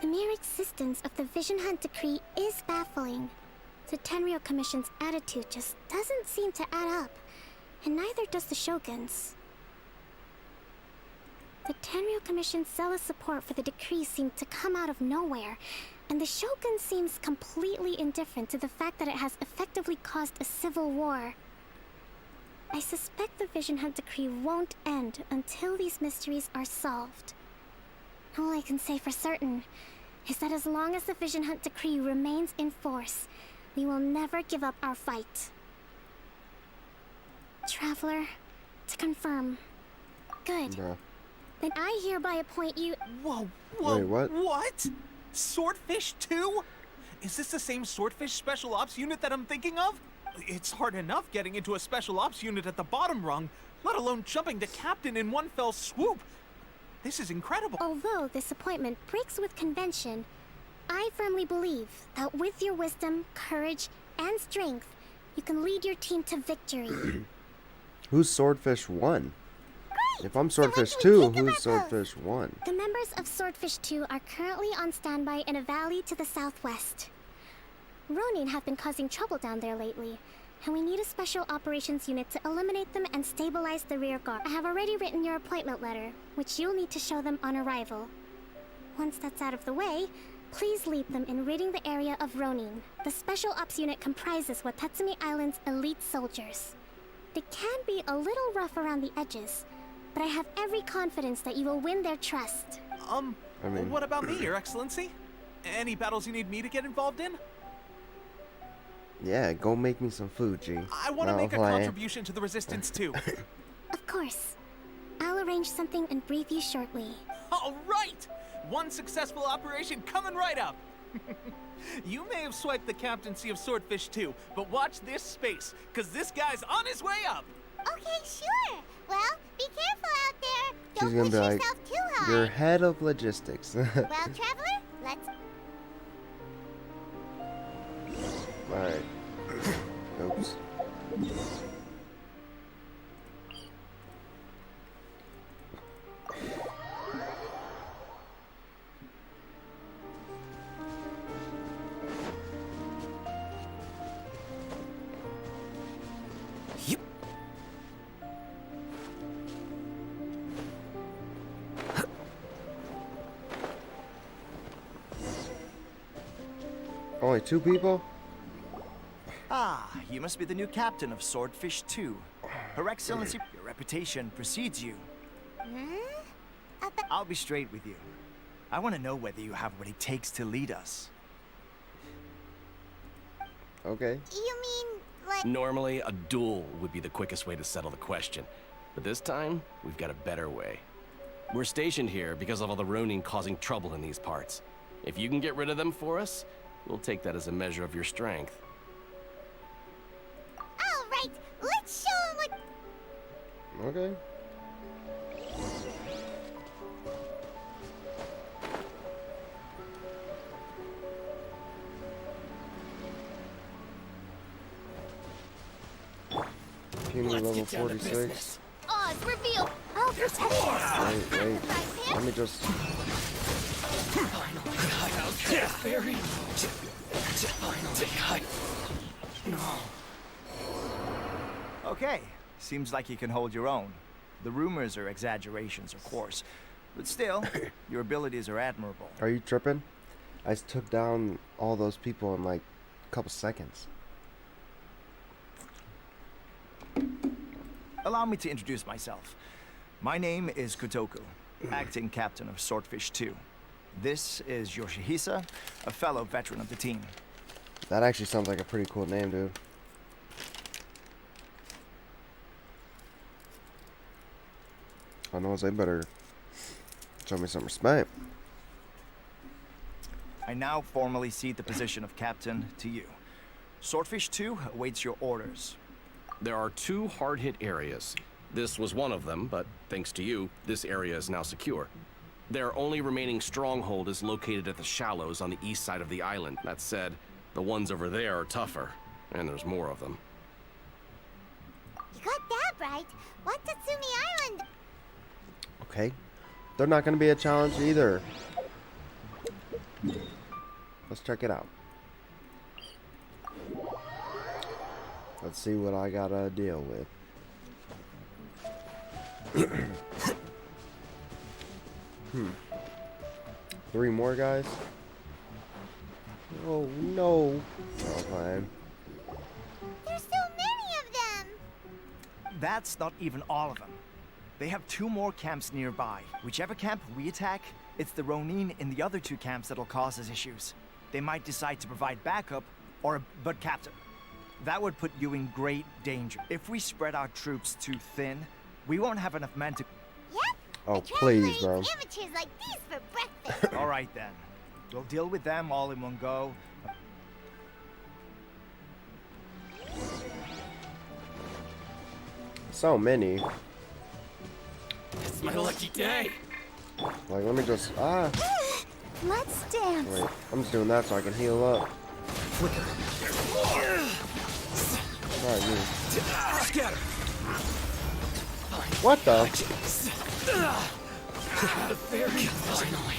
The mere existence of the Vision Hunt Decree is baffling. The Tenryou Commission's attitude just doesn't seem to add up, and neither does the Shogun's. The Tenryou Commission's zealous support for the decree seemed to come out of nowhere, and the Shogun seems completely indifferent to the fact that it has effectively caused a civil war. I suspect the Vision Hunt Decree won't end until these mysteries are solved. All I can say for certain is that as long as the Vision Hunt Decree remains in force, we will never give up our fight. Traveler, to confirm. Good. Bruh. Then I hereby appoint you. Whoa, Wait, what? What? Swordfish 2? Is this the same Swordfish Special Ops unit that I'm thinking of? It's hard enough getting into a Special Ops unit at the bottom rung, let alone jumping to captain in one fell swoop. This is incredible. Although this appointment breaks with convention, I firmly believe that with your wisdom, courage, and strength, you can lead your team to victory. Who's Swordfish 1? If I'm Swordfish So when 2, can we who's think about Swordfish 1? The members of Swordfish 2 are currently on standby in a valley to the southwest. Ronin have been causing trouble down there lately, and we need a special operations unit to eliminate them and stabilize the rear guard. I have already written your appointment letter, which you'll need to show them on arrival. Once that's out of the way, please lead them in ridding the area of Ronin. The special ops unit comprises Watatsumi Island's elite soldiers. They can be a little rough around the edges, but I have every confidence that you will win their trust. I mean- What about me, Your Excellency? Any battles you need me to get involved in? Yeah, go make me some food, G. I want to Not make a playing. contribution to the Resistance too. Of course. I'll arrange something and brief you shortly. All right! One successful operation coming right up. You may have swiped the captaincy of Swordfish 2, but watch this space, because this guy's on his way up. Okay, sure. Well, be careful out there. She's Don't gonna push be like, yourself too high. you're head of logistics. Well, traveler, let's. Alright. Oops. Only 2 people? Ah, you must be the new captain of Swordfish 2. Her Excellency, your reputation precedes you. I'll be straight with you. I want to know whether you have what it takes to lead us. Okay. You mean, like. Normally, a duel would be the quickest way to settle the question. But this time, we've got a better way. We're stationed here because of all the Ronin causing trouble in these parts. If you can get rid of them for us, we'll take that as a measure of your strength. All right, let's show him what. Okay. Puny level 46. Oz, reveal. Oh, Wait. Let me just. Okay, seems like you can hold your own. The rumors are exaggerations, of course. But still, your abilities are admirable. Are you tripping? I took down all those people in like a couple seconds. Allow me to introduce myself. My name is Kotoku, acting captain of Swordfish 2. This is Yoshihisa, a fellow veteran of the team. That actually sounds like a pretty cool name, dude. I know they better show me some respect. I now formally cede the position of captain to you. Swordfish 2 awaits your orders. There are 2 hard-hit areas. This was one of them, but thanks to you, this area is now secure. Their only remaining stronghold is located at the shallows on the east side of the island. That said, the ones over there are tougher, and there's more of them. You got that right. Watatsumi Island. Okay. They're not going to be a challenge either. Let's check it out. Let's see what I gotta deal with. 3 more guys? Oh no. Okay. There's so many of them! That's not even all of them. They have 2 more camps nearby. Whichever camp we attack, it's the Ronin in the other 2 camps that'll cause us issues. They might decide to provide backup, but Captain, that would put you in great danger. If we spread our troops too thin, we won't have enough men to... Yep. Oh, please, bro. Amateurs like these for breakfast. All right, then. We'll deal with them all in one go. So many. It's my lucky day. Like, let me just... Let's dance. Wait, I'm just doing that so I can heal up. Flicker. Alright, me. Scatter. What the? The fairy finally.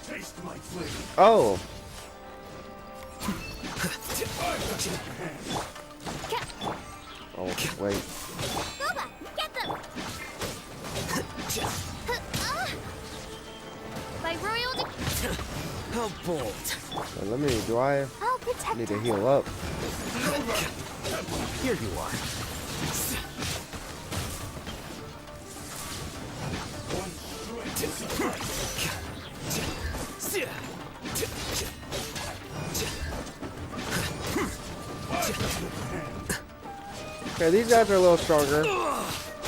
Taste my flavor. Oh. Oh, wait. Boba, get them! By royal How bold. Let me, do I I'll protect need to us. heal up? Here you are. Okay, these guys are a little stronger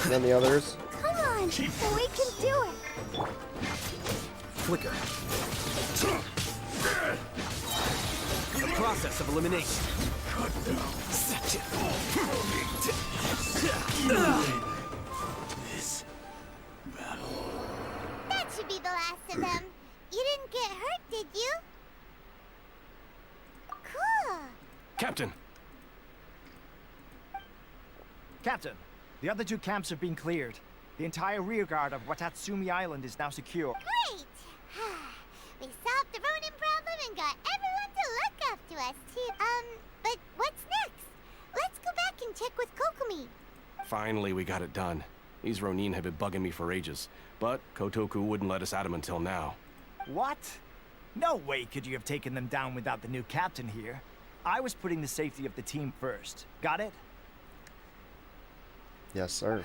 than the others. Come on, we can do it. Flicker. The process of elimination. This battle. That should be the last of them. You didn't get hurt, did you? Cool. Captain! Captain, the other 2 camps have been cleared. The entire rearguard of Watatsumi Island is now secure. Great. We solved the Ronin problem and got everyone to look up to us, too. But what's next? Let's go back and check with Kokomi. Finally, we got it done. These Ronin have been bugging me for ages, but Kotoku wouldn't let us at them until now. What? No way could you have taken them down without the new captain here. I was putting the safety of the team first. Got it? Yes, sir.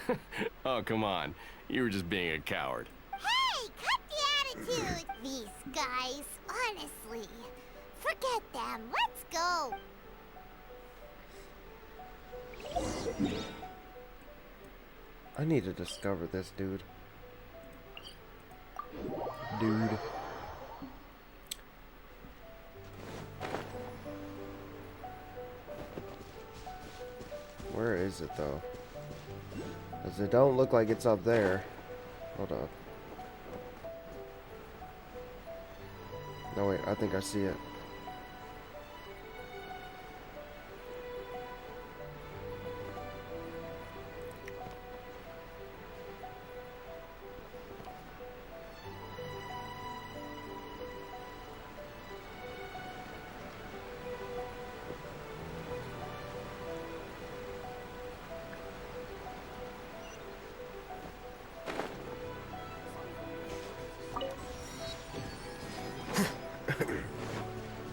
Oh, come on. You were just being a coward. Hey, cut the attitude! These guys, honestly. Forget them. Let's go. I need to discover this dude. Dude. Where is it though? Cause it don't look like it's up there. Hold up. No wait, I think I see it.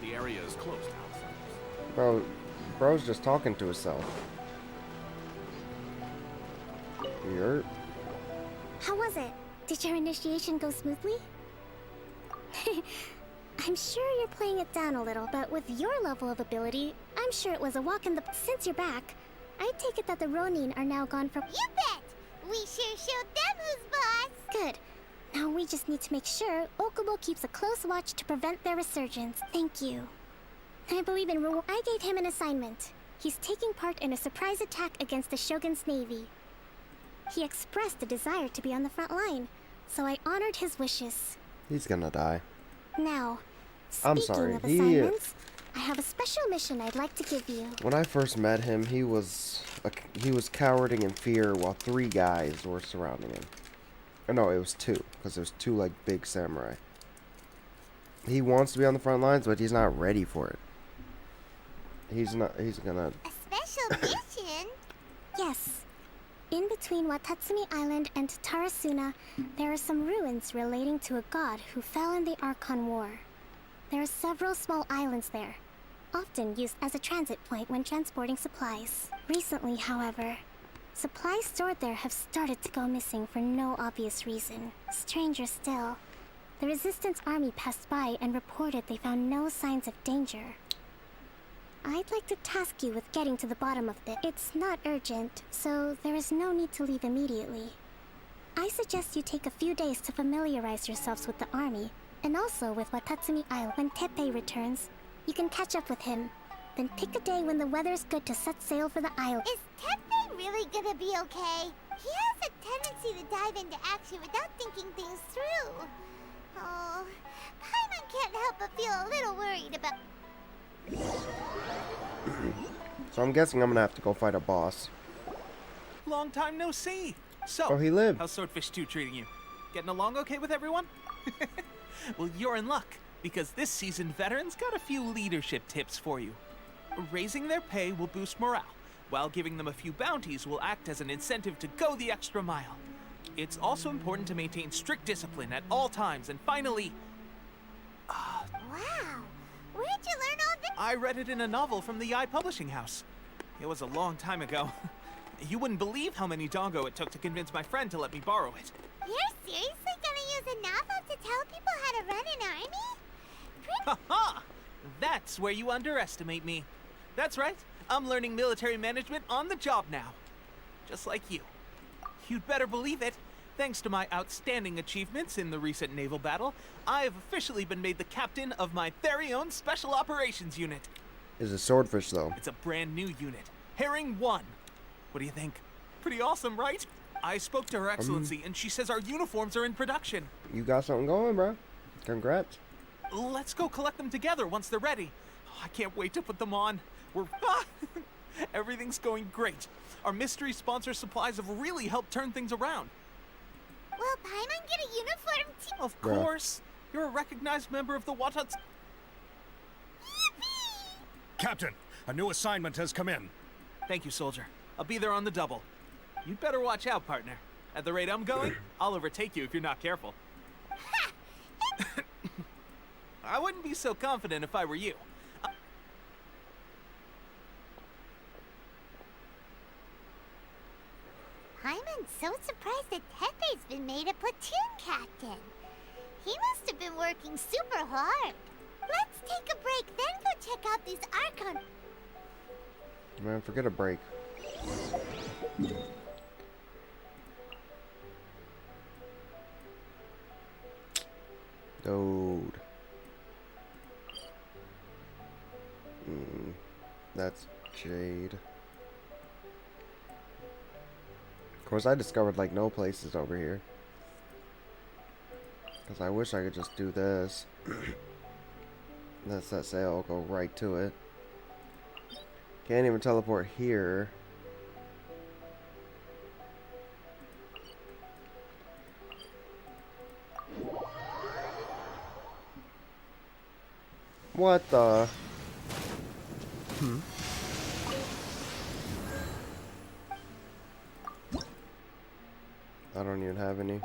The area is closed outside. Bro's just talking to himself. Weird. How was it? Did your initiation go smoothly? I'm sure you're playing it down a little, but with your level of ability, I'm sure it was a walk in the... Since you're back, I take it that the Ronin are now gone from... You bet! We sure showed them who's boss! Good. Now we just need to make sure Okubo keeps a close watch to prevent their resurgence. Thank you. I believe in reward. I gave him an assignment. He's taking part in a surprise attack against the Shogun's navy. He expressed a desire to be on the front line, so I honored his wishes. He's gonna die. Now, I'm speaking sorry. of assignments, I have a special mission I'd like to give you. When I first met him, he was cowering in fear while 3 guys were surrounding him. Or no, it was 2, because there's 2 like big samurai. He wants to be on the front lines, but he's not ready for it. He's gonna... A special mission? Yes. In between Watatsumi Island and Tarasuna, there are some ruins relating to a god who fell in the Archon War. There are several small islands there, often used as a transit point when transporting supplies. Recently, however, supplies stored there have started to go missing for no obvious reason. Stranger still, the Resistance army passed by and reported they found no signs of danger. I'd like to task you with getting to the bottom of it. It's not urgent, so there is no need to leave immediately. I suggest you take a few days to familiarize yourselves with the army, and also with Watatsumi Island. When Teppei returns, you can catch up with him. Then pick a day when the weather's good to set sail for the island. Is Teppei really gonna be okay? He has a tendency to dive into action without thinking things through. Oh, Paimon can't help but feel a little worried about... So I'm guessing I'm gonna have to go fight a boss. Long time no see. So, Oh, he lived. how's Swordfish 2 treating you? Getting along okay with everyone? Well, you're in luck, because this seasoned veteran's got a few leadership tips for you. Raising their pay will boost morale, while giving them a few bounties will act as an incentive to go the extra mile. It's also important to maintain strict discipline at all times, and finally... Wow, where'd you learn all this? I read it in a novel from the Eye Publishing House. It was a long time ago. You wouldn't believe how many dongo it took to convince my friend to let me borrow it. You're seriously gonna use a novel to tell people how to run an army? Ha ha! That's where you underestimate me. That's right, I'm learning military management on the job now. Just like you. You'd better believe it. Thanks to my outstanding achievements in the recent naval battle, I have officially been made the captain of my very own Special Operations Unit. Is a swordfish though. It's a brand new unit, Herring 1. What do you think? Pretty awesome, right? I spoke to Her Excellency, and she says our uniforms are in production. You got something going, bro. Congrats. Let's go collect them together once they're ready. I can't wait to put them on. Everything's going great. Our mystery sponsor supplies have really helped turn things around. Will Paimon get a uniform too? Of course. You're a recognized member of the Watats... Captain, a new assignment has come in. Thank you, soldier. I'll be there on the double. You'd better watch out, partner. At the rate I'm going, I'll overtake you if you're not careful. I wouldn't be so confident if I were you. Paimon's so surprised that Teppei's been made a platoon captain. He must have been working super hard. Let's take a break, then go check out these Archon. Man, forget a break. Dude. That's Jade. Of course, I discovered like no places over here. Because I wish I could just do this. That's that sail, go right to it. Can't even teleport here. What the? I don't even have any.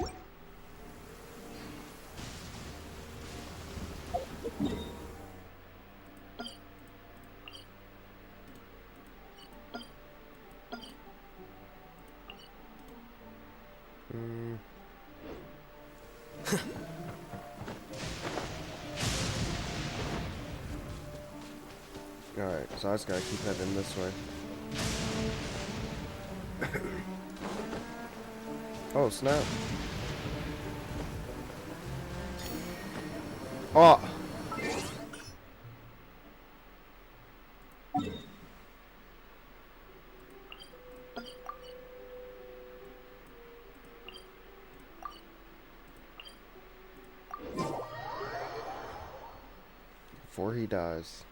Alright, so I just gotta keep heading this way. Oh, snap. Oh! Before he dies.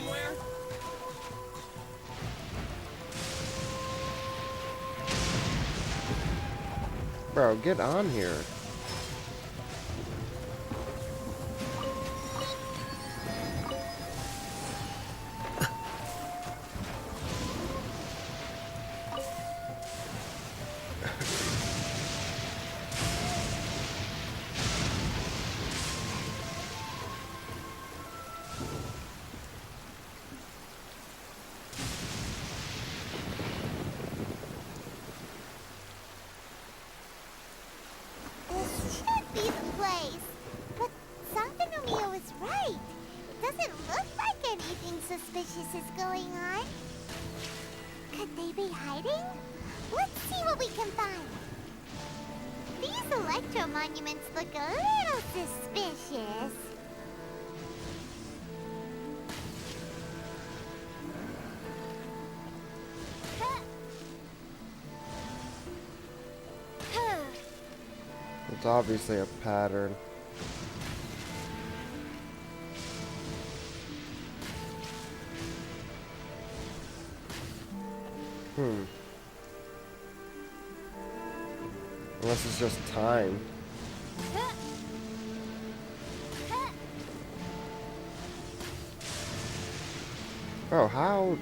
somewhere? Bro, get on here. This should be the place. But Sankanomiya was right. It doesn't look like anything suspicious is going on. Could they be hiding? Let's see what we can find. These electro monuments look a little suspicious. It's obviously a pattern. Unless it's just time. Bro, how?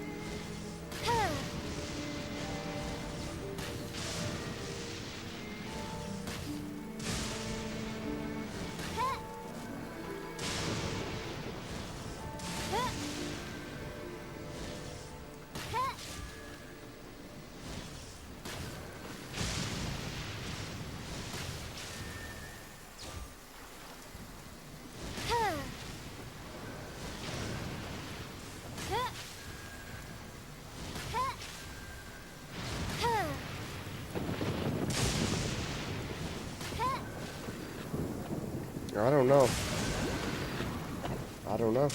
I don't know. I don't know.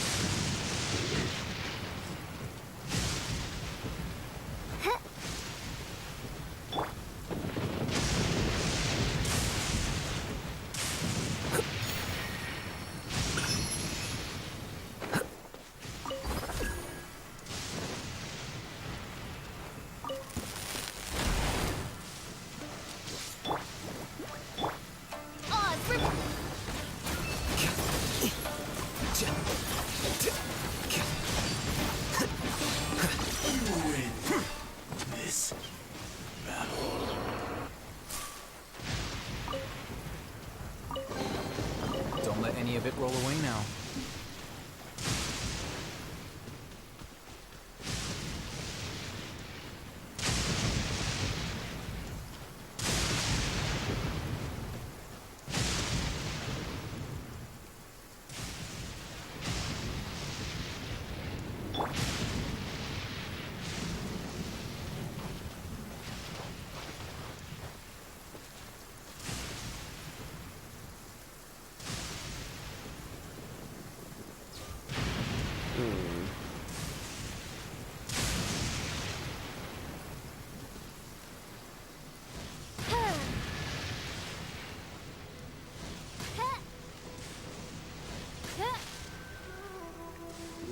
Don't let any of it roll away now.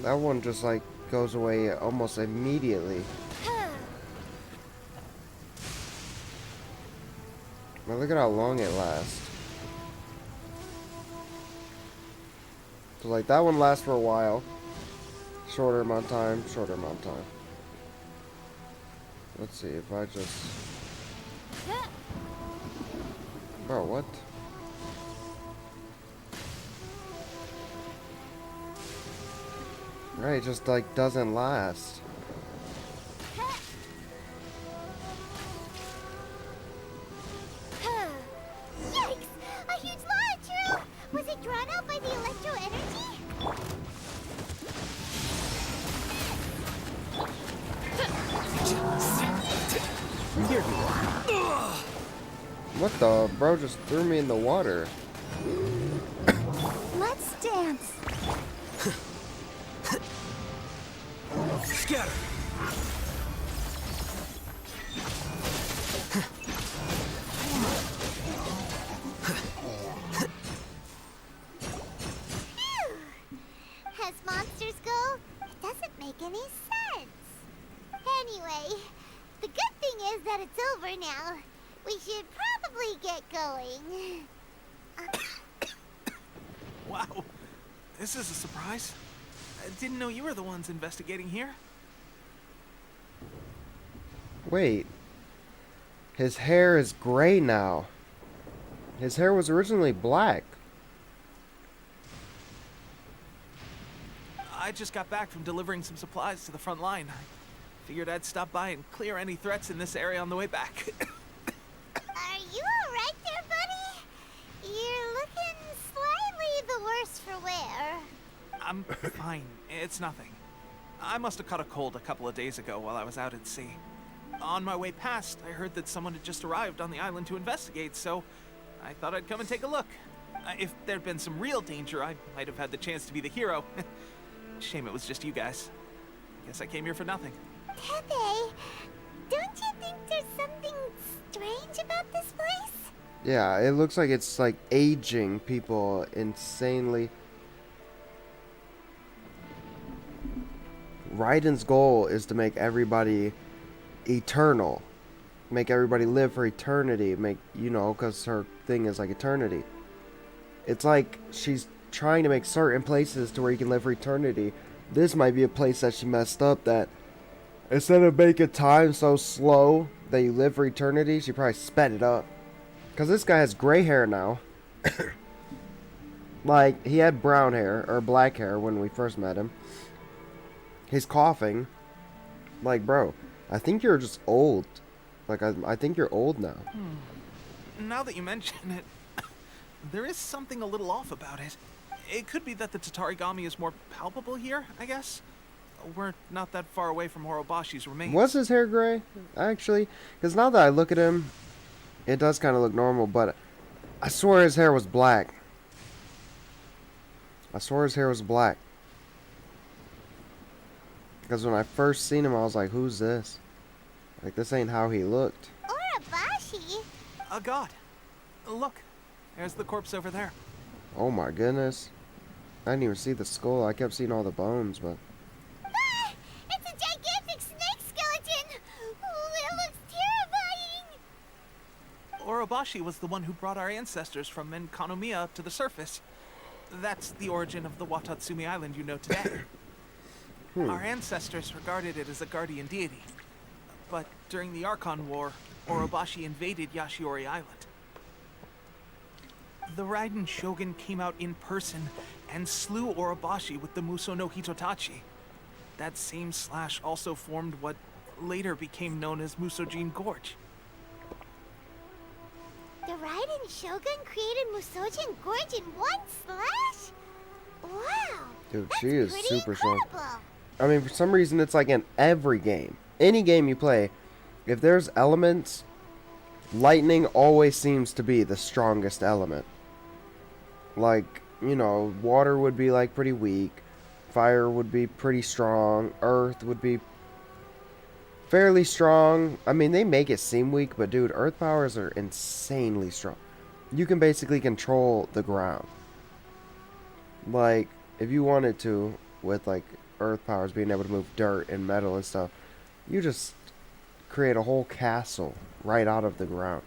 That one just like goes away almost immediately. Now look at how long it lasts. So like that one lasts for a while. Shorter amount of time, shorter amount of time. Let's see if I just... Bro, what? Right, it just like doesn't last. Yikes! A huge launcher! Was it drawn out by the electro energy? Here you are. What the? Bro just threw me in the water. Let's dance. Scatter! As monsters go, it doesn't over now. We should probably get going. Wow, this is a surprise. I didn't know you were the ones investigating here. Wait. His hair is gray now. His hair was originally black. I just got back from delivering some supplies to the front line. I figured I'd stop by and clear any threats in this area on the way back. Are you alright there, buddy? You're looking slightly the worse for wear. I'm fine. It's nothing. I must have caught a cold a couple of days ago while I was out at sea. On my way past, I heard that someone had just arrived on the island to investigate, so I thought I'd come and take a look. If there'd been some real danger, I might have had the chance to be the hero. Shame it was just you guys. Guess I came here for nothing. Pepe, don't you think there's something strange about this place? Yeah, it looks like it's like aging people insanely. Raiden's goal is to make everybody eternal. Make everybody live for eternity. Make, you know, because her thing is like eternity. It's like she's trying to make certain places to where you can live for eternity. This might be a place that she messed up, that instead of making time so slow that you live for eternity, she probably sped it up. Because this guy has gray hair now. Like, he had brown hair, or black hair when we first met him. He's coughing. Like, bro, I think you're just old. Like, I think you're old now. Now that you mention it, there is something a little off about it. It could be that the Tatarigami is more palpable here, I guess. We're not that far away from Horobashi's remains. Was his hair gray, actually? Because now that I look at him, it does kind of look normal, but I swear his hair was black. I swear his hair was black. Because when I first seen him, I was like, who's this? Like, this ain't how he looked. Urabashi? A god. Look, there's the corpse over there. Oh my goodness. I didn't even see the skull. I kept seeing all the bones, but... Ah! It's a gigantic snake skeleton! Oh, it looks terrifying! Orobashi was the one who brought our ancestors from Enkanomiya to the surface. That's the origin of the Watatsumi Island you know today. Our ancestors regarded it as a guardian deity. But during the Archon War, Orobashi invaded Yashiori Island. The Raiden Shogun came out in person and slew Orobashi with the Muso no Hitotachi. That same slash also formed what later became known as Musojin Gorge. The Raiden Shogun created Musojin Gorge in one slash? Wow! Dude, that's she is pretty super strong. incredible. I mean, for some reason, it's like in every game. Any game you play, if there's elements, lightning always seems to be the strongest element. Like, you know, water would be like pretty weak, fire would be pretty strong, earth would be fairly strong. I mean, they make it seem weak, but dude, earth powers are insanely strong. You can basically control the ground. Like, if you wanted to, with like earth powers being able to move dirt and metal and stuff, you just create a whole castle right out of the ground.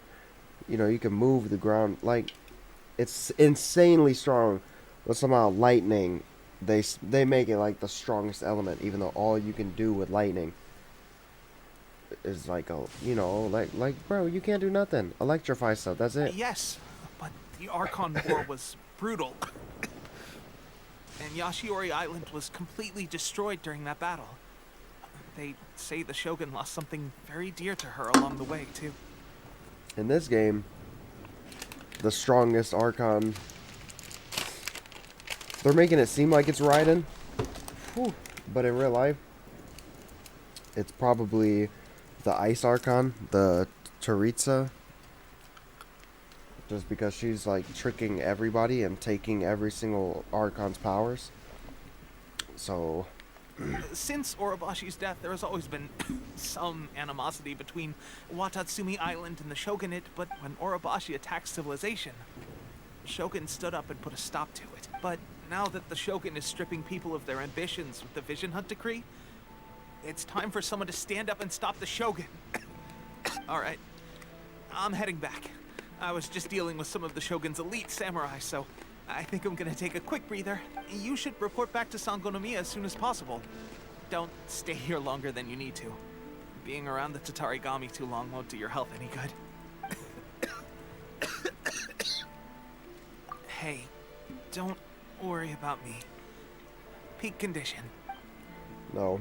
You know, you can move the ground. Like, it's insanely strong, but somehow lightning, they make it like the strongest element, even though all you can do with lightning is like a, you know, like bro, you can't do nothing. Electrify stuff, that's it. Yes, but the Archon War was brutal. And Yashiori Island was completely destroyed during that battle. They say the Shogun lost something very dear to her along the way, too. In this game, the strongest Archon, they're making it seem like it's Raiden. Whew. But in real life, it's probably the Ice Archon, the Teritsa. Just because she's like tricking everybody and taking every single Archon's powers. So... Since Orobashi's death, there has always been some animosity between Watatsumi Island and the Shogunate, but when Orobashi attacked civilization, Shogun stood up and put a stop to it. But now that the Shogun is stripping people of their ambitions with the Vision Hunt Decree, it's time for someone to stand up and stop the Shogun. Alright. I'm heading back. I was just dealing with some of the Shogun's elite samurai, so I think I'm gonna take a quick breather. You should report back to Sangonomiya as soon as possible. Don't stay here longer than you need to. Being around the Tatarigami too long won't do your health any good. Hey, don't worry about me. Peak condition. No.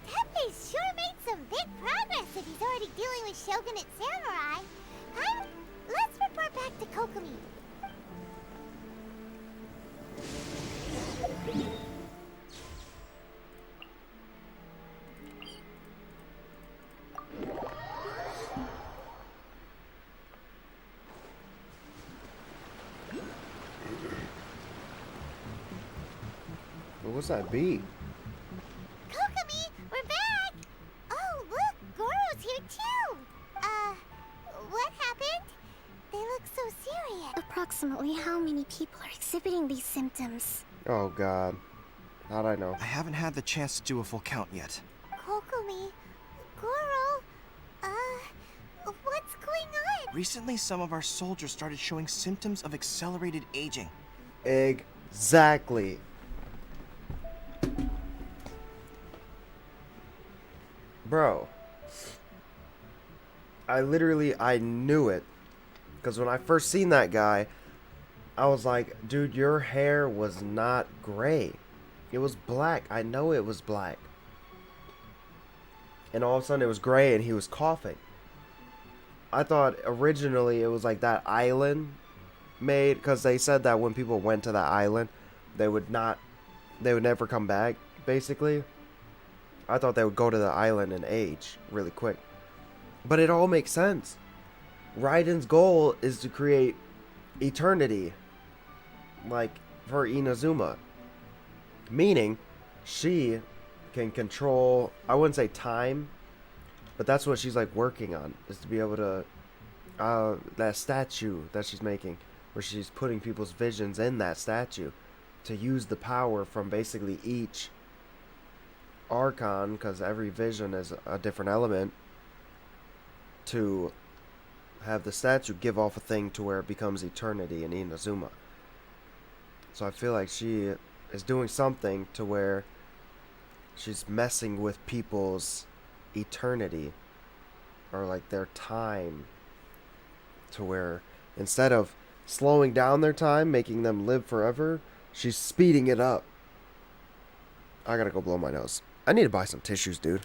Teppei's sure made some big progress if he's already dealing with Shogunate samurai. Let's report back to Kokomi. What's that beat? Kokomi, we're back! Oh, look, Goro's here too! What happened? They look so serious. Approximately how many people are exhibiting these symptoms? Oh god. How'd I know? I haven't had the chance to do a full count yet. Kokomi, Goro, what's going on? Recently, some of our soldiers started showing symptoms of accelerated aging. Exactly. Bro. I knew it. Because when I first seen that guy, I was like, dude, your hair was not gray. It was black. I know it was black. And all of a sudden it was gray and he was coughing. I thought originally it was like that island made, because they said that when people went to that island, they would never come back, basically. I thought they would go to the island and age really quick. But it all makes sense. Raiden's goal is to create eternity, like for Inazuma. Meaning, she can control, I wouldn't say time, but that's what she's like working on, is to be able to, that statue that she's making, where she's putting people's visions in that statue, to use the power from basically each archon, because every vision is a different element, to have the statue give off a thing to where it becomes eternity in Inazuma. So I feel like she is doing something to where she's messing with people's eternity, or like their time, to where instead of slowing down their time, making them live forever, she's speeding it up. I gotta go blow my nose. I need to buy some tissues, dude.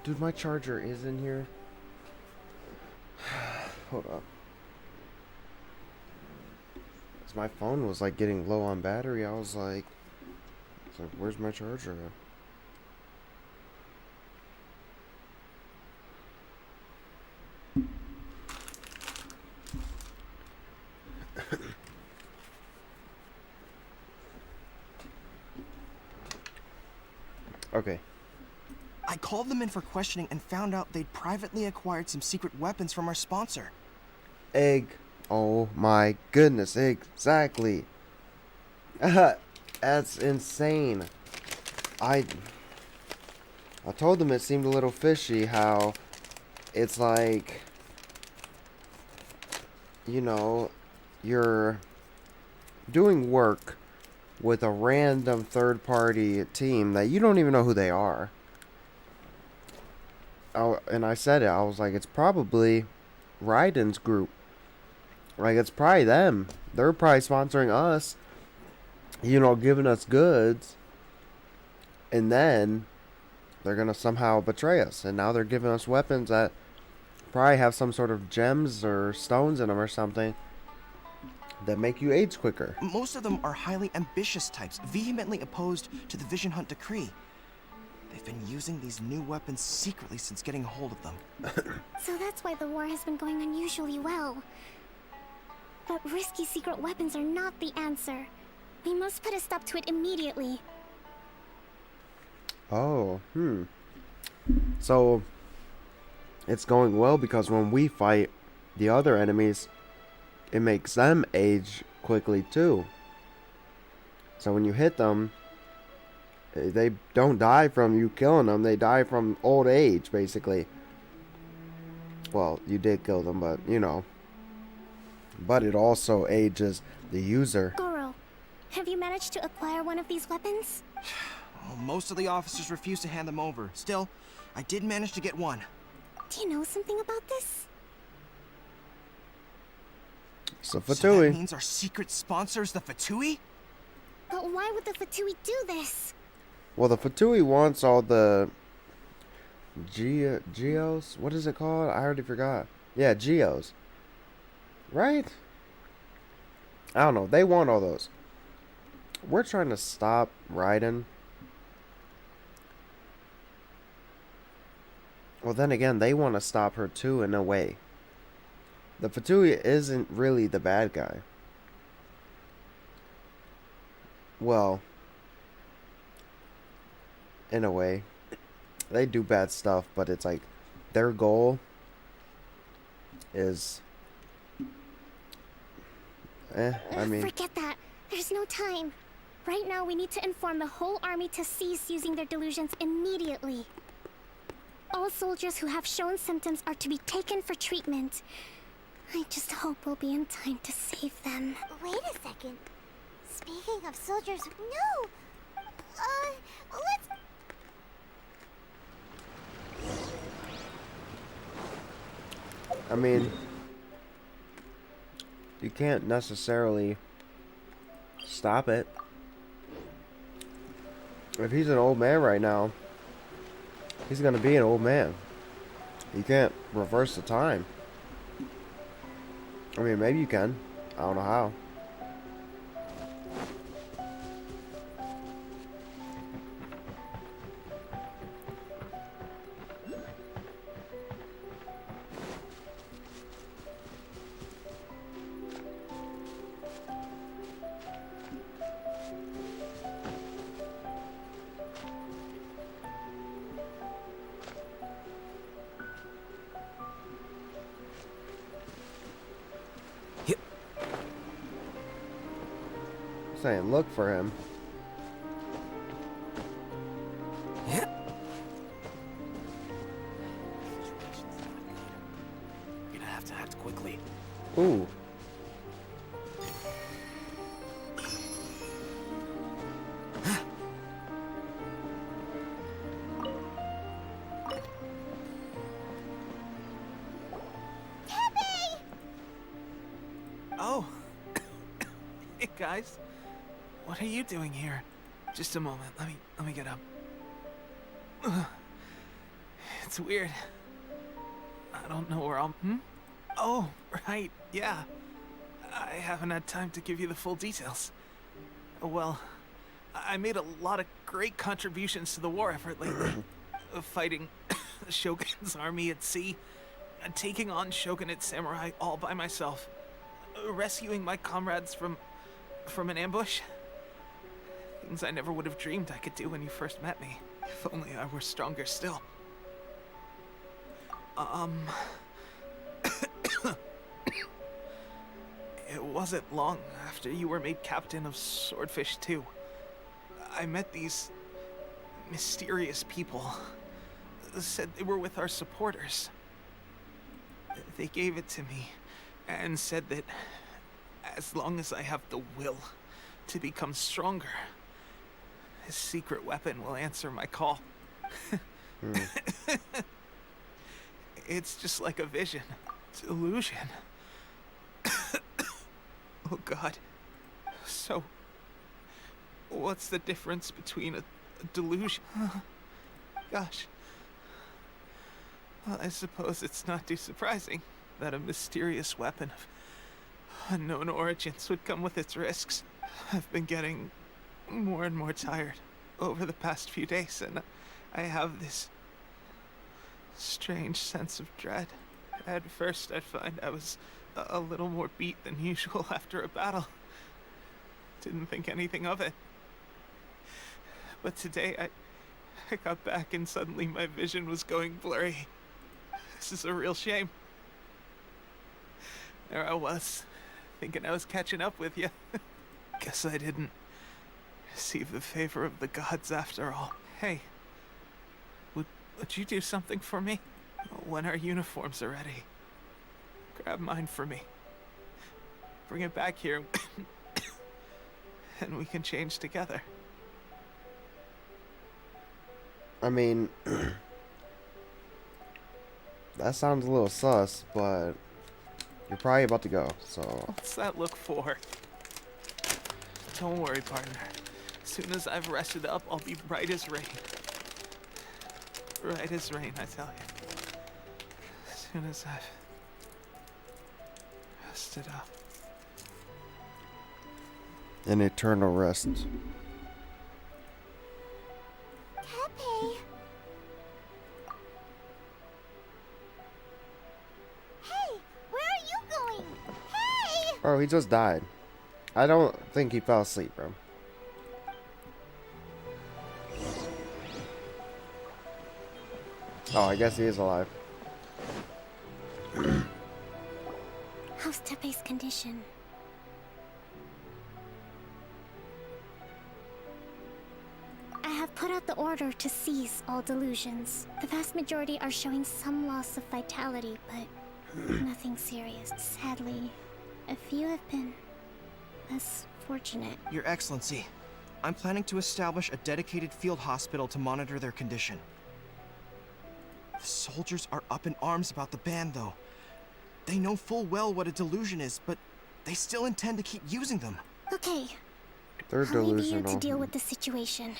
Dude, my charger is in here. Hold up. 'Cause my phone was like getting low on battery. I was like, where's my charger at? Okay. I called them in for questioning and found out they'd privately acquired some secret weapons from our sponsor. Egg. Oh my goodness, exactly. That's insane. I told them it seemed a little fishy how it's like, you know, you're doing work with a random third-party team that you don't even know who they are. And I said it, I was like, it's probably Raiden's group. Like, it's probably them. They're probably sponsoring us, you know, giving us goods. And then they're going to somehow betray us. And now they're giving us weapons that probably have some sort of gems or stones in them or something that make you age quicker. Most of them are highly ambitious types, vehemently opposed to the Vision Hunt decree. They've been using these new weapons secretly since getting a hold of them. So that's why the war has been going unusually well. But risky secret weapons are not the answer. We must put a stop to it immediately. Oh, So, it's going well because when we fight the other enemies, it makes them age quickly too. So when you hit them, they don't die from you killing them, they die from old age, basically. Well, you did kill them, but, you know. But it also ages the user. Goro, have you managed to acquire one of these weapons? Well, most of the officers refuse to hand them over. Still, I did manage to get one. Do you know something about this? So that Fatui. means our secret sponsor is the Fatui? But why would the Fatui do this? Well, the Fatui wants all the Geos? What is it called? I already forgot. Yeah, Geos. Right? I don't know. They want all those. We're trying to stop Raiden. Well, then again, they want to stop her too in a way. The Fatui isn't really the bad guy. Well, in a way. They do bad stuff, but it's like their goal is... I mean... Forget that. There's no time. Right now, we need to inform the whole army to cease using their delusions immediately. All soldiers who have shown symptoms are to be taken for treatment. I just hope we'll be in time to save them. Wait a second. Speaking of soldiers, no! Let's... I mean... You can't necessarily stop it. If he's an old man right now, he's gonna be an old man. You can't reverse the time. I mean, maybe you can. I don't know how. Saying look for him. You're gonna have to act quickly. Ooh. Oh. Hey guys. What are you doing here? Just a moment. Let me get up. Ugh. It's weird. I don't know where I'm... Oh, right. Yeah. I haven't had time to give you the full details. Well, I made a lot of great contributions to the war effort lately. Fighting the Shogun's army at sea, taking on Shogunate samurai all by myself, rescuing my comrades from an ambush. Things I never would have dreamed I could do when you first met me. If only I were stronger still. It wasn't long after you were made captain of Swordfish 2. I met these mysterious people. Said they were with our supporters. They gave it to me and said that as long as I have the will to become stronger, his secret weapon will answer my call. It's just like a vision. Delusion. Oh God. So, what's the difference between a delusion? Gosh. Well, I suppose it's not too surprising that a mysterious weapon of unknown origins would come with its risks. I've been getting more and more tired over the past few days, and I have this strange sense of dread. At first, I'd find I was a little more beat than usual after a battle. Didn't think anything of it. But today, I got back and suddenly my vision was going blurry. This is a real shame. There I was, thinking I was catching up with you. Guess I didn't receive the favor of the gods after all. Hey, would you do something for me? When our uniforms are ready, grab mine for me. Bring it back here, and we can change together. I mean, that sounds a little sus, but you're probably about to go, so... What's that look for? Don't worry, partner. As soon as I've rested up, I'll be right as rain. Right as rain, I tell you. As soon as I've rested up. An eternal rest. Tepe. Hey, where are you going? Hey! Oh, he just died. I don't think he fell asleep, bro. Oh, I guess he is alive. How's Tepe's condition? I have put out the order to cease all delusions. The vast majority are showing some loss of vitality, but nothing serious. Sadly, a few have been less fortunate. Your Excellency, I'm planning to establish a dedicated field hospital to monitor their condition. The soldiers are up in arms about the ban, though. They know full well what a delusion is, but they still intend to keep using them. Okay. They're I'll leave you delusional. to deal with the situation.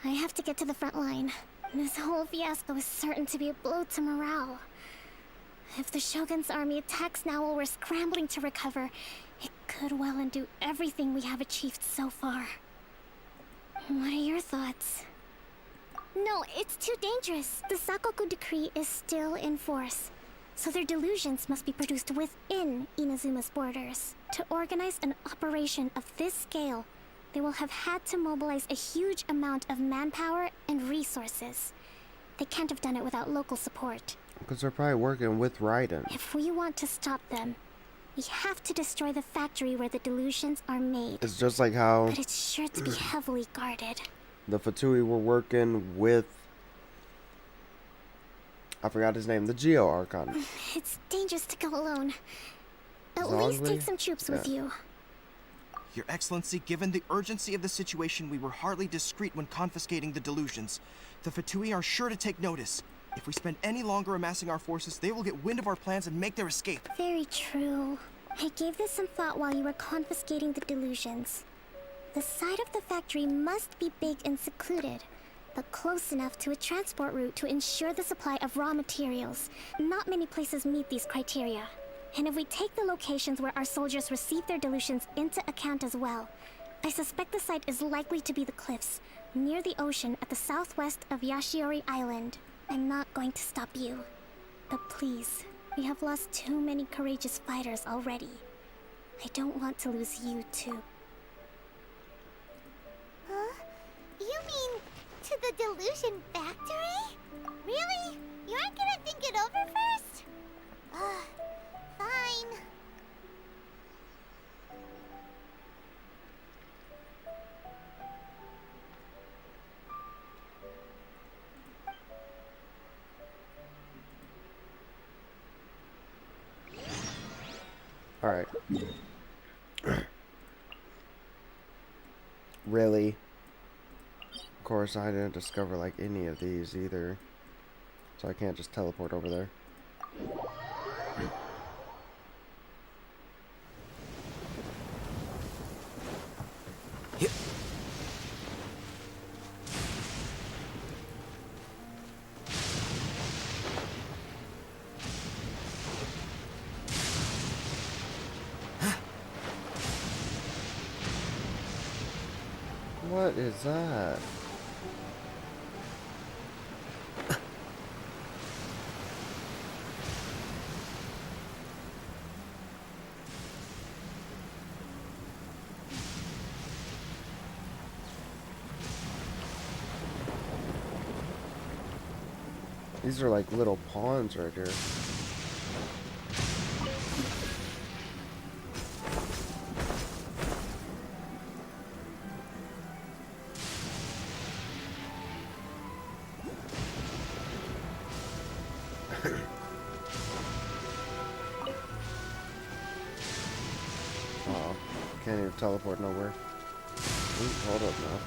I have to get to the front line. This whole fiasco is certain to be a blow to morale. If the Shogun's army attacks now while we're scrambling to recover, it could well undo everything we have achieved so far. What are your thoughts? No, it's too dangerous. The Sakoku decree is still in force, so their delusions must be produced within Inazuma's borders. To organize an operation of this scale, they will have had to mobilize a huge amount of manpower and resources. They can't have done it without local support. Because they're probably working with Raiden. If we want to stop them, we have to destroy the factory where the delusions are made. It's just like how But it's sure to be heavily guarded. the Fatui were working with... I forgot his name. The Geo Archon. It's dangerous to go alone. At Zogli? least take some troops with you. Your Excellency, given the urgency of the situation, we were hardly discreet when confiscating the delusions. The Fatui are sure to take notice. If we spend any longer amassing our forces, they will get wind of our plans and make their escape. Very true. I gave this some thought while you were confiscating the delusions. The side of the factory must be big and secluded, but close enough to a transport route to ensure the supply of raw materials. Not many places meet these criteria. And if we take the locations where our soldiers receive their delusions into account as well, I suspect the site is likely to be the cliffs, near the ocean at the southwest of Yashiori Island. I'm not going to stop you. But please, we have lost too many courageous fighters already. I don't want to lose you too. Huh? You mean to the Delusion Factory? Really? You aren't gonna think it over first? Fine. Alright. Really? Of course, I didn't discover, like, any of these either. So I can't just teleport over there. What is that? These are like little pawns right here. Oh, can't even teleport nowhere. Ooh, hold up now.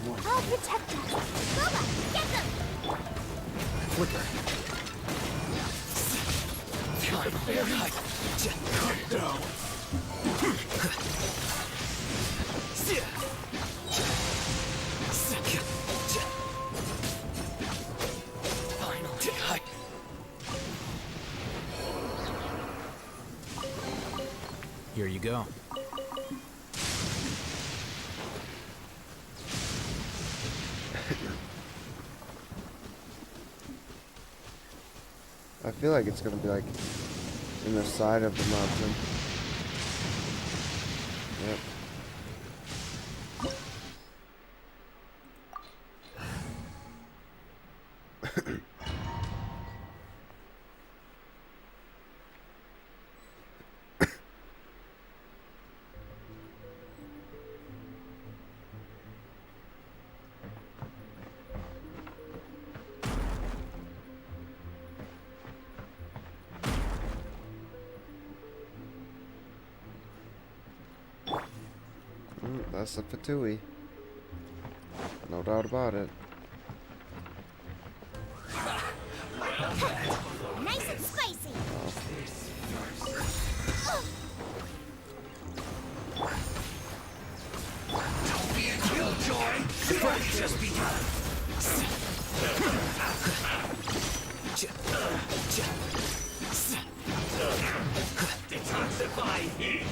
I'll protect us. Boba, get them! Flicker. Here you go. I feel like it's gonna be like in the side of the mountain. Yep. That's a Fatui. No doubt about it. Nice and spicy. Don't be a killjoy. The fight just begun. Detoxify heat.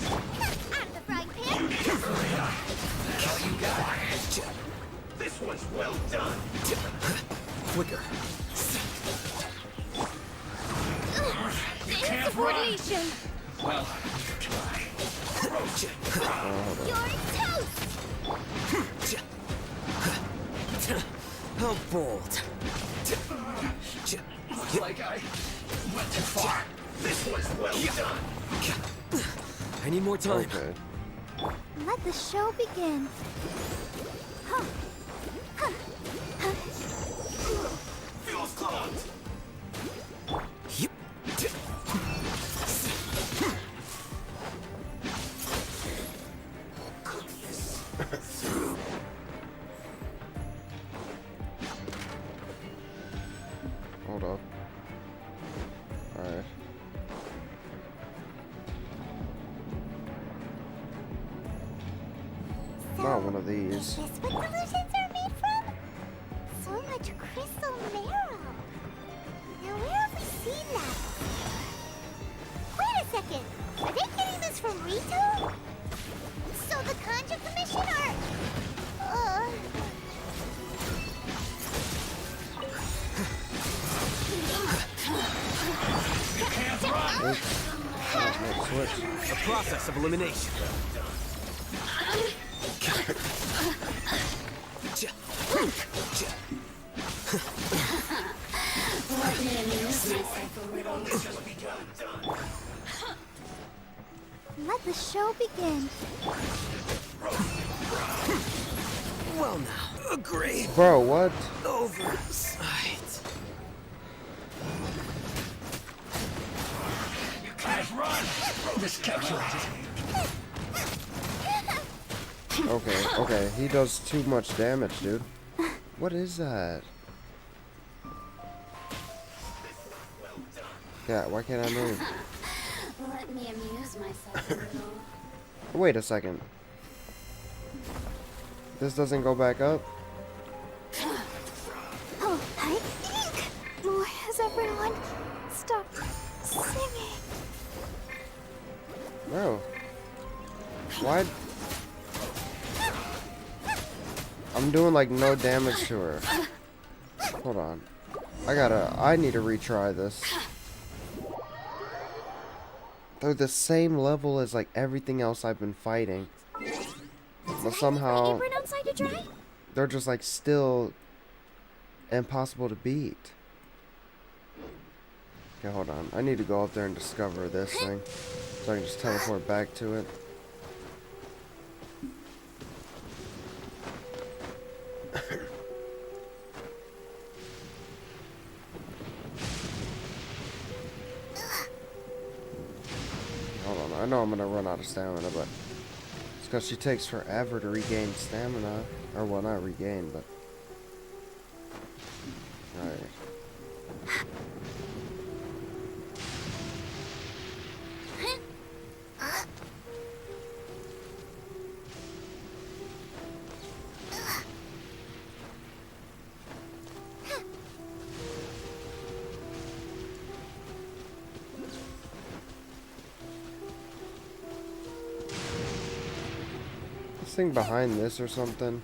Out of the frying pan. You need to hurry up. All you got. This one's well done. Flicker. You can't Insubordination. Well, try. You're toast. How bold. Looks like I went too far. This one's well done. I need more time. Okay. Let the show begin. Huh. Huh. Huh. Fuel's clogged. Goodness. hold up. Alright. Not one of these. Is this what illusions are made from? So much crystal marrow. Now where have we seen that? Wait a second. Are they getting this from Rito? So the Kanji Commission are... You can't run! Switch. A process of elimination. Let the show begin. Well now, agree. Bro, what? Oversight. You can't run! Miscalculated. Okay, he does too much damage, dude. What is that? Yeah, why can't I move? Let me amuse myself a little. Wait a second. This doesn't go back up? Oh, I think. Why has everyone stopped singing? Bro. Why? I'm doing like no damage to her. Hold on. I need to retry this. They're the same level as like everything else I've been fighting. But somehow Apron outside to dry? they're just like still impossible to beat. Okay, hold on. I need to go up there and discover this thing. So I can just teleport back to it. Hold on, I know I'm gonna run out of stamina, but it's because she takes forever to regain stamina. Or, well, not regain, but... Alright. Thing behind this or something.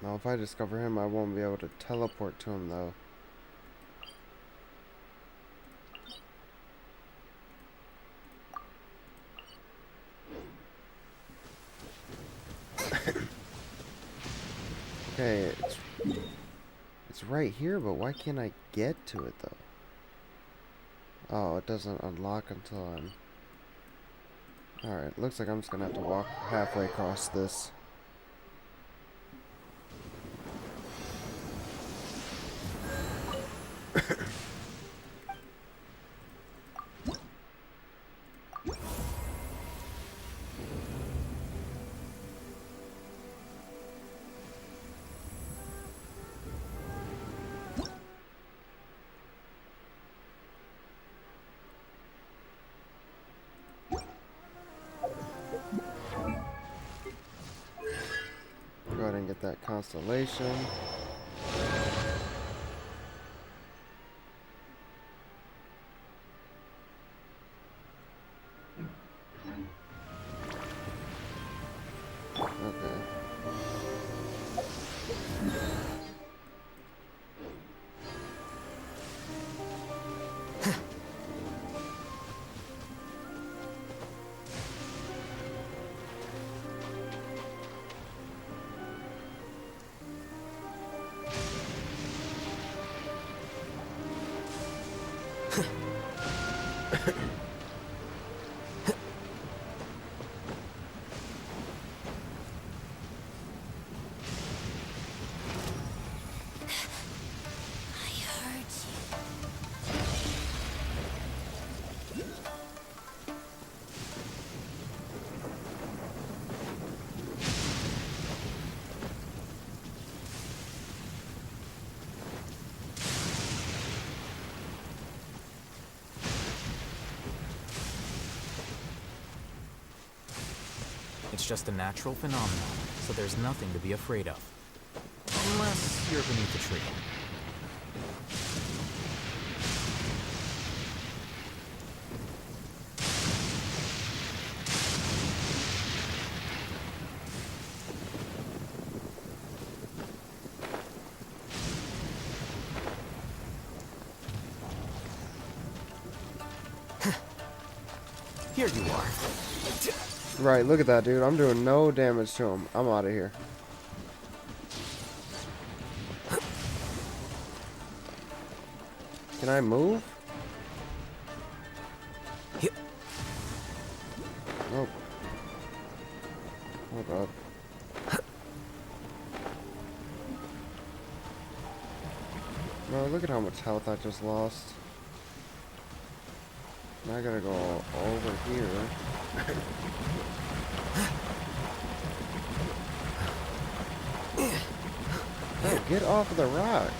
Now, if I discover him, I won't be able to teleport to him, though. Okay, it's right here, but why can't I get to it, though? Oh, it doesn't unlock until I'm... Alright, looks like I'm just gonna have to walk halfway across this. Go ahead and get that constellation. Okay. It's just a natural phenomenon, so there's nothing to be afraid of. Unless you're beneath the tree. Here you are. Right, look at that, dude. I'm doing no damage to him. I'm out of here. Can I move? Nope. Hold up. No, look at how much health I just lost. Now I gotta go over here. Hey, get off of the rock.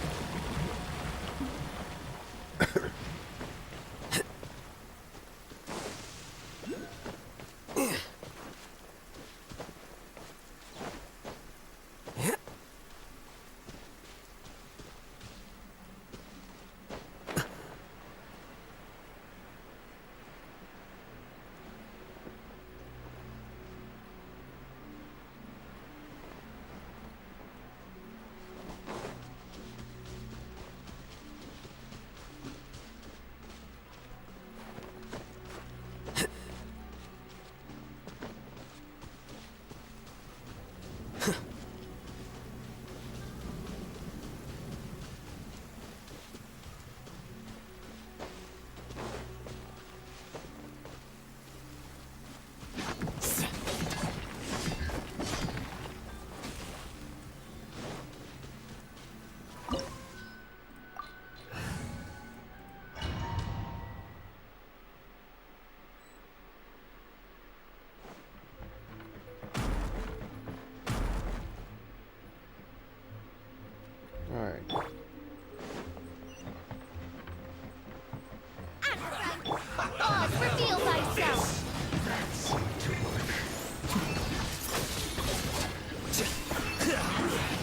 Alright. Reveal thyself!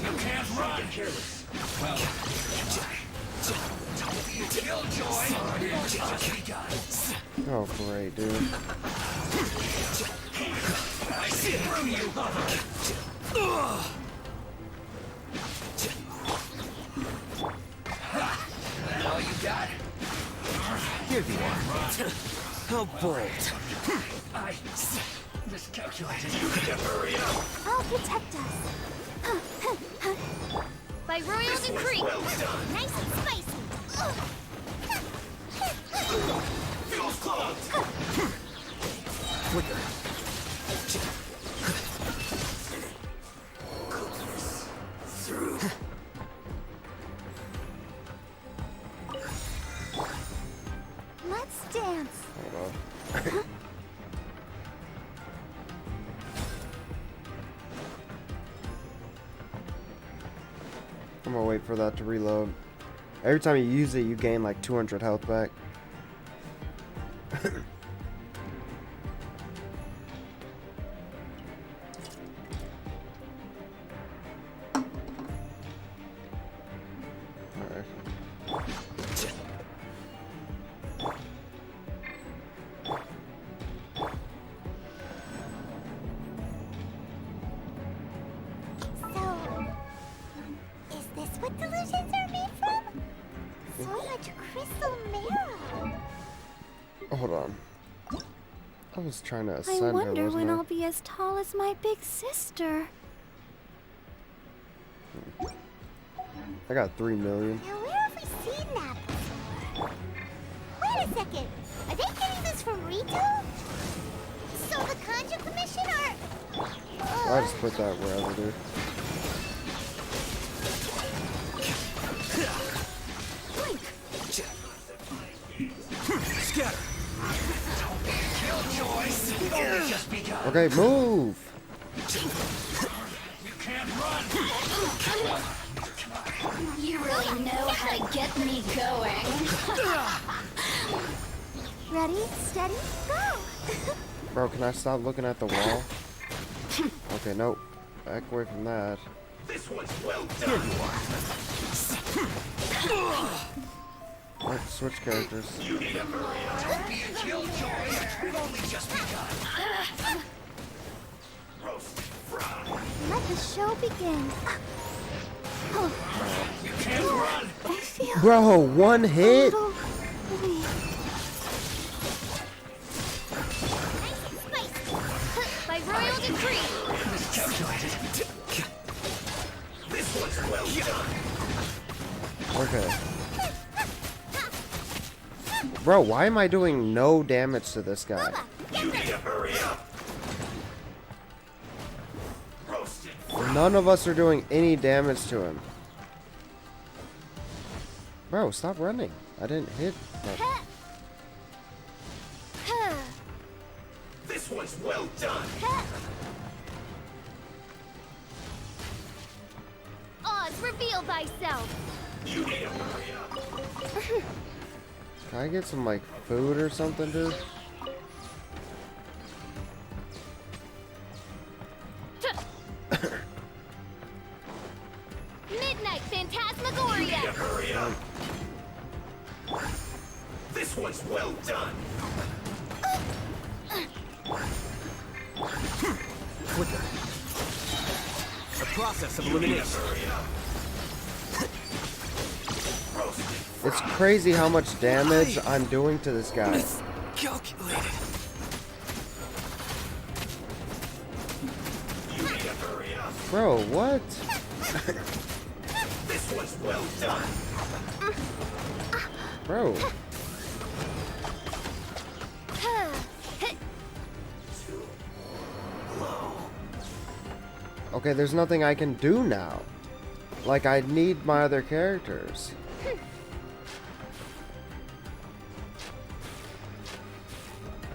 You can't run! Well, Killjoy just begun. Oh, great, dude. I see through you, all you got? Here you are. How bold. I miscalculated. You need to hurry up. I'll protect us. By royal decree. Nice and spicy. Feels close. Quicker. Through. Let's dance. Hold on. I'm gonna wait for that to reload. Every time you use it, you gain like 200 health back. What delusions are made from? So much crystal marrow. Hold on. I was trying to ascend I her, wonder wasn't when I? I'll be as tall as my big sister. I got 3 million. Now where have we seen that before? Wait a second. Are they getting this from Rito? So the Kanji Commission are... I just put that wherever, dude. Scatter. Killjoy. Just begun. Okay, move. You can't run. You really know how to get me going. Ready, steady, go! Bro, can I stop looking at the wall? Okay, nope. Back away from that. This one's well done. Let's switch characters. You need a hurry up. Don't be a killjoy. We've only just begun. Roast fried. Let the show begin. Oh. You can't run. I feel Bro, one hit? a little relieved. By royal decree. Miscalculated. This one's well done. Okay. Bro, why am I doing no damage to this guy? You need to hurry up. Roasted. None of us are doing any damage to him. Bro, stop running. I didn't hit that. This one's well done. Oz, reveal thyself. You need to hurry up. Can I get some, like, food or something, dude? Midnight You need to Phantasmagoria. hurry up. This one's well done. Quicker. The process of You need to elimination. hurry up. Roasted. It's crazy how much damage I'm doing to this guy. Calculated. You need to hurry up. Bro, what? This one's well done. Bro. Okay, there's nothing I can do now. Like, I need my other characters.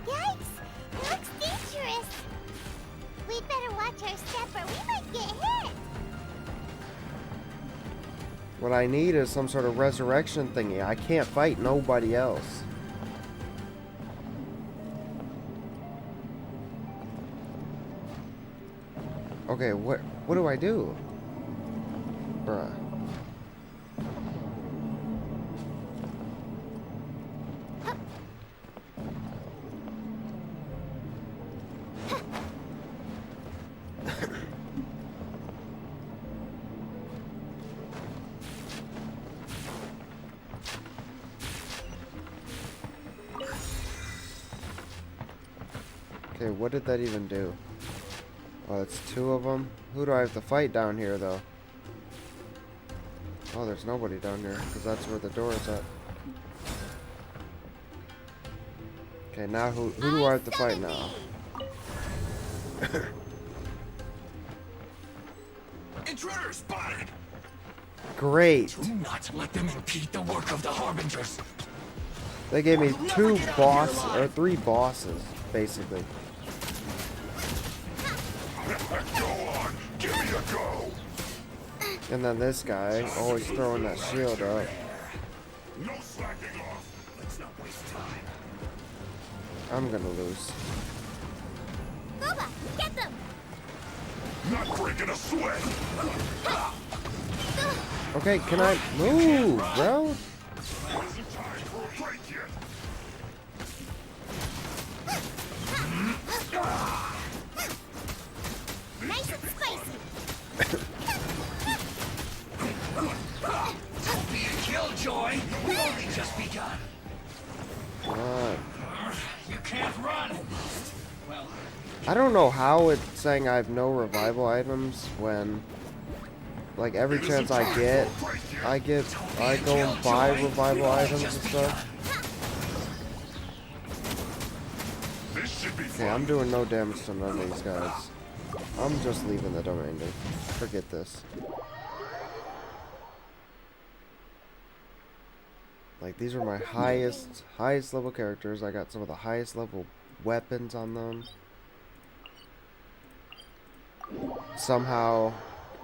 Yikes! It looks dangerous. We'd better watch our step or we might get hit. What I need is some sort of resurrection thingy. I can't fight nobody else. Okay, what do I do? Bruh. Okay, what did that even do? Oh, that's two of them. Who do I have to fight down here, though? Oh, there's nobody down here, because that's where the door is at. Okay, now who do I have to fight now? Intruder spotted. Great. Do not let them impede the work of the Harbingers. They gave me three bosses, basically. Go on, give me a go. And then this guy, always throwing that shield up. No slacking off. Let's not waste time. I'm gonna lose. Boba, get them. Not breaking a sweat. Okay, can I move, bro? Nice and spicy. Don't be a killjoy. We've only just begun. Come on. You can't run. Well, I don't know how it's saying I have no revival items when, like, every chance I get, I go and buy revival items and stuff. Okay, I'm doing no damage to none of these guys. I'm just leaving the domain, dude. Forget this. Like, these are my highest level characters. I got some of the highest level weapons on them. Somehow,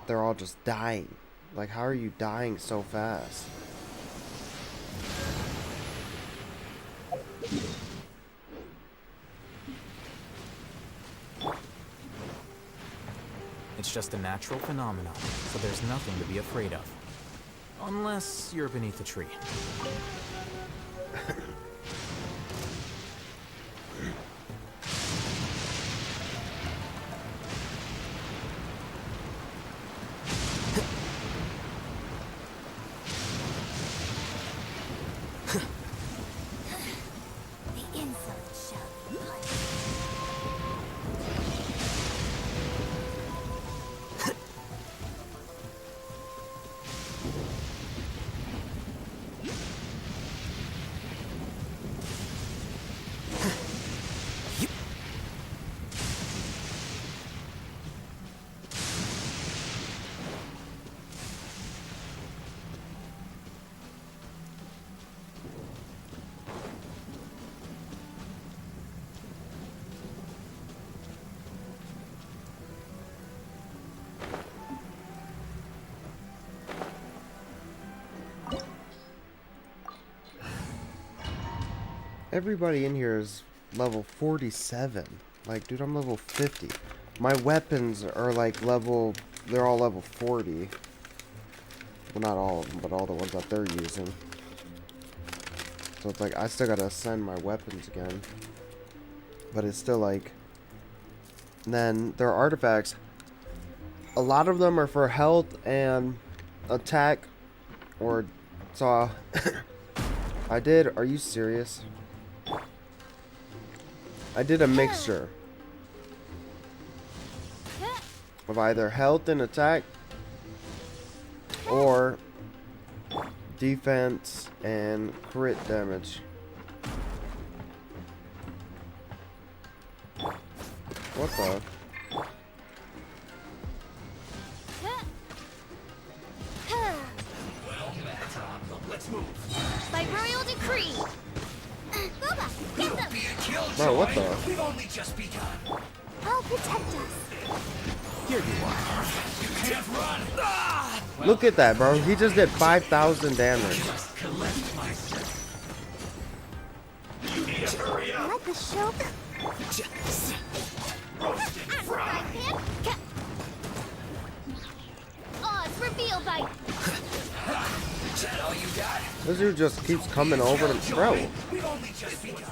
they're all just dying. Like, how are you dying so fast? It's just a natural phenomenon, so there's nothing to be afraid of. Unless you're beneath a tree. The insolent shall be punished. Everybody in here is level 47. Like, dude, I'm level 50. My weapons are like level... They're all level 40. Well, not all of them, but all the ones that they're using. So it's like, I still gotta ascend my weapons again. But it's still like... And then there are artifacts. A lot of them are for health and attack. Or... So... I did... Are you serious? I did a mixture of either health and attack or defense and crit damage. What the? Let's move. By royal decree. Boba, get them. Bro, what the? We've only just begun. I'll protect us. Here you are. You can't run. Ah! Look at that, bro. He just did 5,000 damage. Just collect myself. You need to hurry up. Let the show. Roasted fry. Odds revealed by. Is that all you got? This dude just keeps coming over to... Bro. We've only just begun.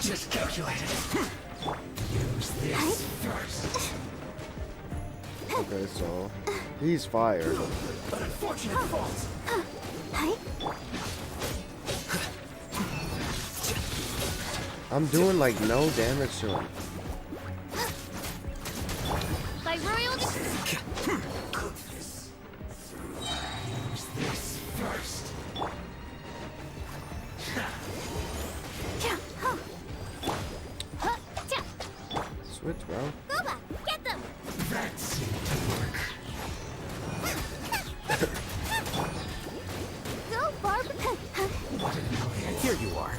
Just calculated. Use this first. Okay, so... He's fired. But unfortunate fault. I'm doing like no damage to him. By royal decree. Use this first. Switch, bro. Boba, get them. That seemed to work. Go, Barb. Here you are.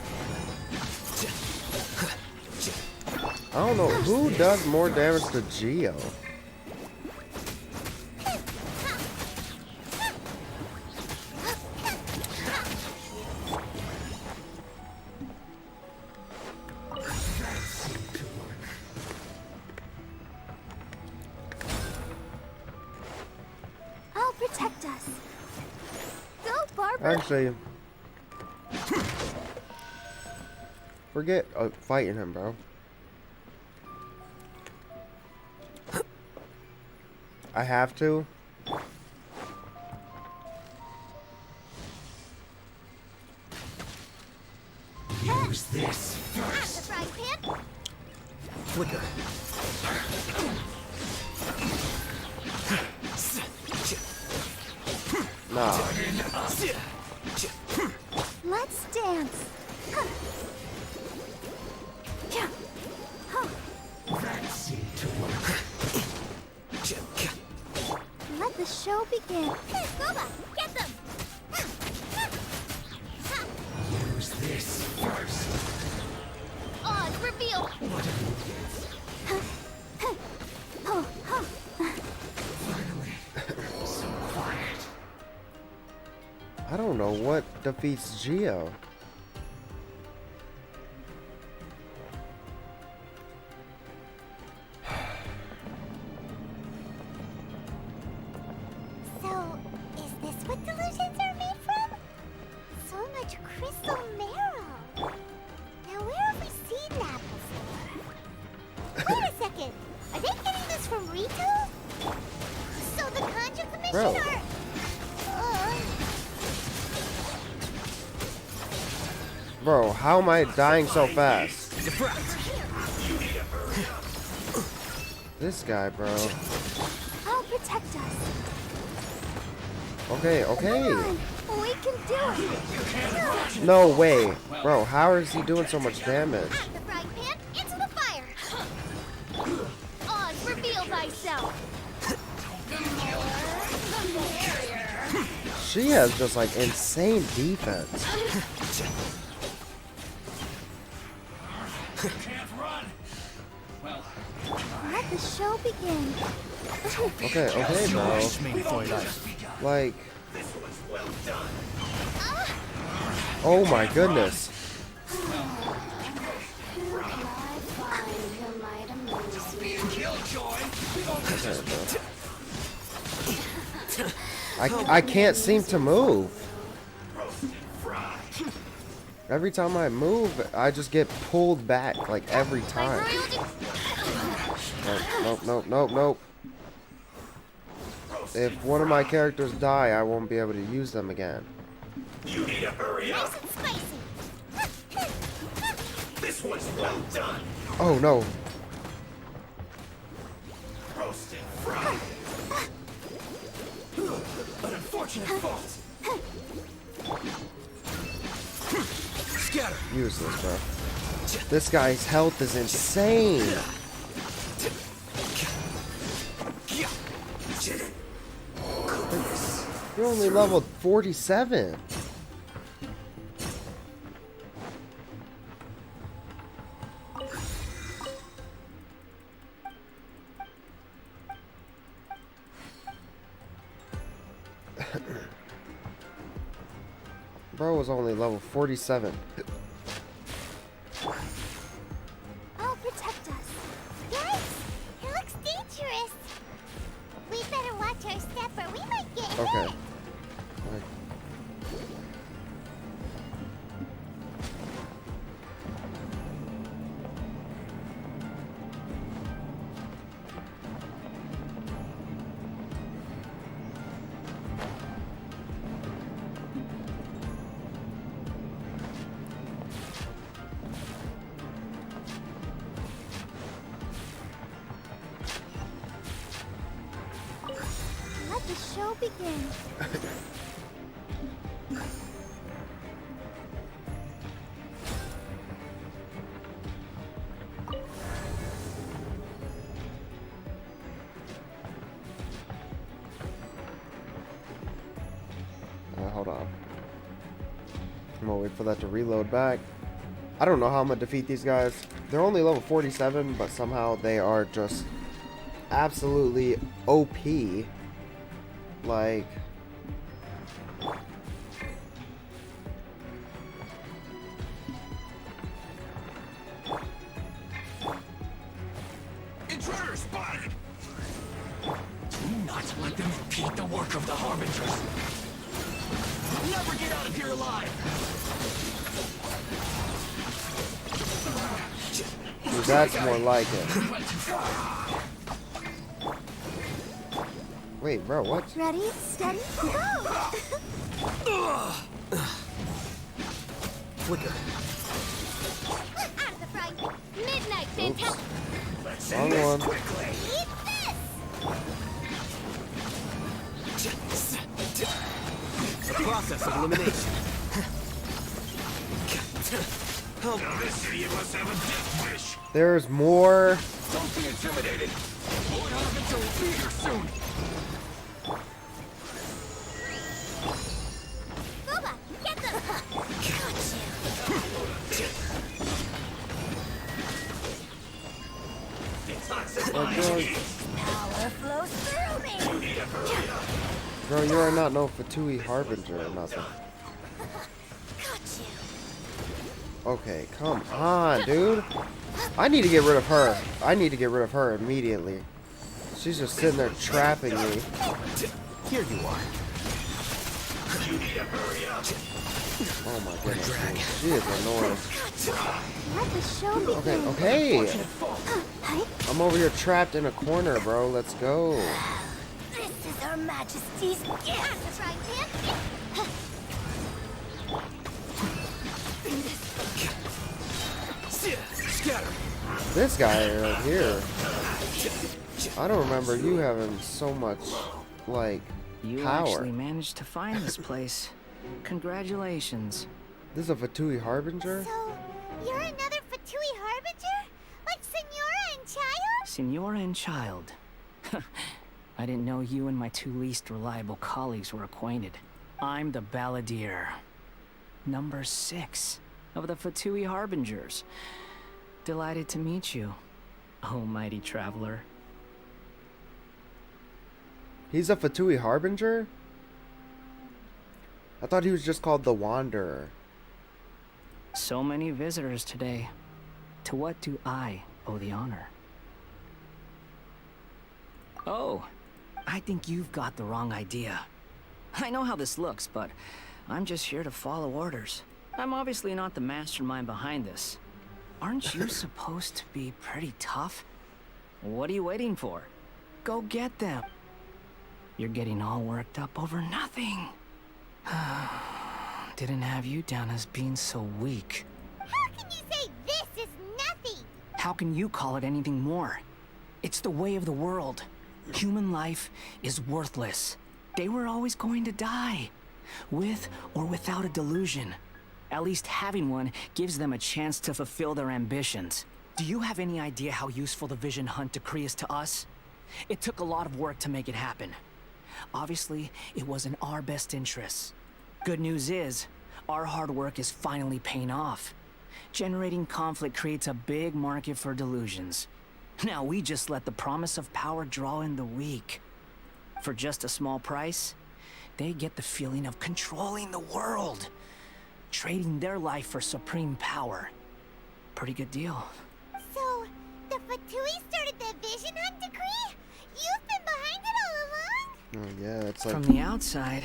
I don't know who does more damage to Geo. I'll protect us. Go, Barb. Actually, forget fighting him, bro. I have to. Use this At first. the frying pan. Flicker. Nah. Let's dance. That seemed to work. Let the show begin. Boba, get them. Use this first. Odds revealed. Finally. So quiet. I don't know what defeats Geo. Bro, how am I dying so fast? This guy, bro. I'll protect us. Okay, okay. Come on. We can do it. No way. Bro, how is he doing so much damage? At the frying pan, into the fire. Oz, reveal thyself. She has just like insane defense. Can't run. Well, Let the show begin. Okay, okay, bro. Like, oh my goodness. Okay, bro. I can't seem to move. Every time I move, I just get pulled back, like every time. Nope, nope, nope, nope. If one of my characters die, I won't be able to use them again. you need to hurry up. Nice and spicy. This one's well done. Oh no. Roasted fried. An unfortunate fault. Scatter. Useless, bro. This guy's health is insane. You're only leveled 47. Bro was only level 47. I'll protect us. Yikes! It looks dangerous. We better watch our step or we might get hit. Okay. Let the show begin. Hold on. I'm gonna wait for that to reload back. I don't know how I'm gonna defeat these guys. They're only level 47, but somehow they are just absolutely OP. Like, Intruder spotted. Do not let them impede the work of the Harbingers. Never get out of here alive. that's more like it. Wait, bro, what? Ready, steady, go! Flicker. Out of the frying pan. Midnight fantastic. Let's Wrong end this one. quickly. Eat this! The process of elimination. Now this idiot must have a death wish. There's more. Don't be intimidated. Lord Harbinger will be here soon. Booba, get them! Power flows through me! Bro, you are not no Fatui Harbinger or nothing. Okay, come on, dude. I need to get rid of her. I need to get rid of her immediately. She's just sitting there trapping me. Here you are. Oh my goodness, dude. She is annoying. Let the show begin. Okay, okay. I'm over here trapped in a corner, bro. Let's go. This is Her Majesty's gift. That's right, man. This guy right here. I don't remember you having so much, like, You power. actually managed to find this place. Congratulations. This is a Fatui Harbinger? So, you're another Fatui Harbinger? Like Senora and Child? Senora and Child. I didn't know you and my two least reliable colleagues were acquainted. I'm the Balladeer. Number 6 of the Fatui Harbingers. Delighted to meet you, oh mighty traveler. He's a Fatui Harbinger? I thought he was just called the Wanderer. So many visitors today. To what do I owe the honor? Oh, I think you've got the wrong idea. I know how this looks, but I'm just here to follow orders. I'm obviously not the mastermind behind this. Aren't you supposed to be pretty tough? What are you waiting for? Go get them. You're getting all worked up over nothing. Didn't have you down as being so weak. How can you say this is nothing? How can you call it anything more? It's the way of the world. Human life is worthless. They were always going to die, with or without a delusion. At least having one gives them a chance to fulfill their ambitions. Do you have any idea how useful the Vision Hunt decree is to us? It took a lot of work to make it happen. Obviously, it was in our best interests. Good news is, our hard work is finally paying off. Generating conflict creates a big market for delusions. Now we just let the promise of power draw in the weak. For just a small price, they get the feeling of controlling the world. Trading their life for supreme power. Pretty good deal. So, the Fatui started the Vision Hunt decree? You've been behind it all along? Oh yeah, it's like... From the outside,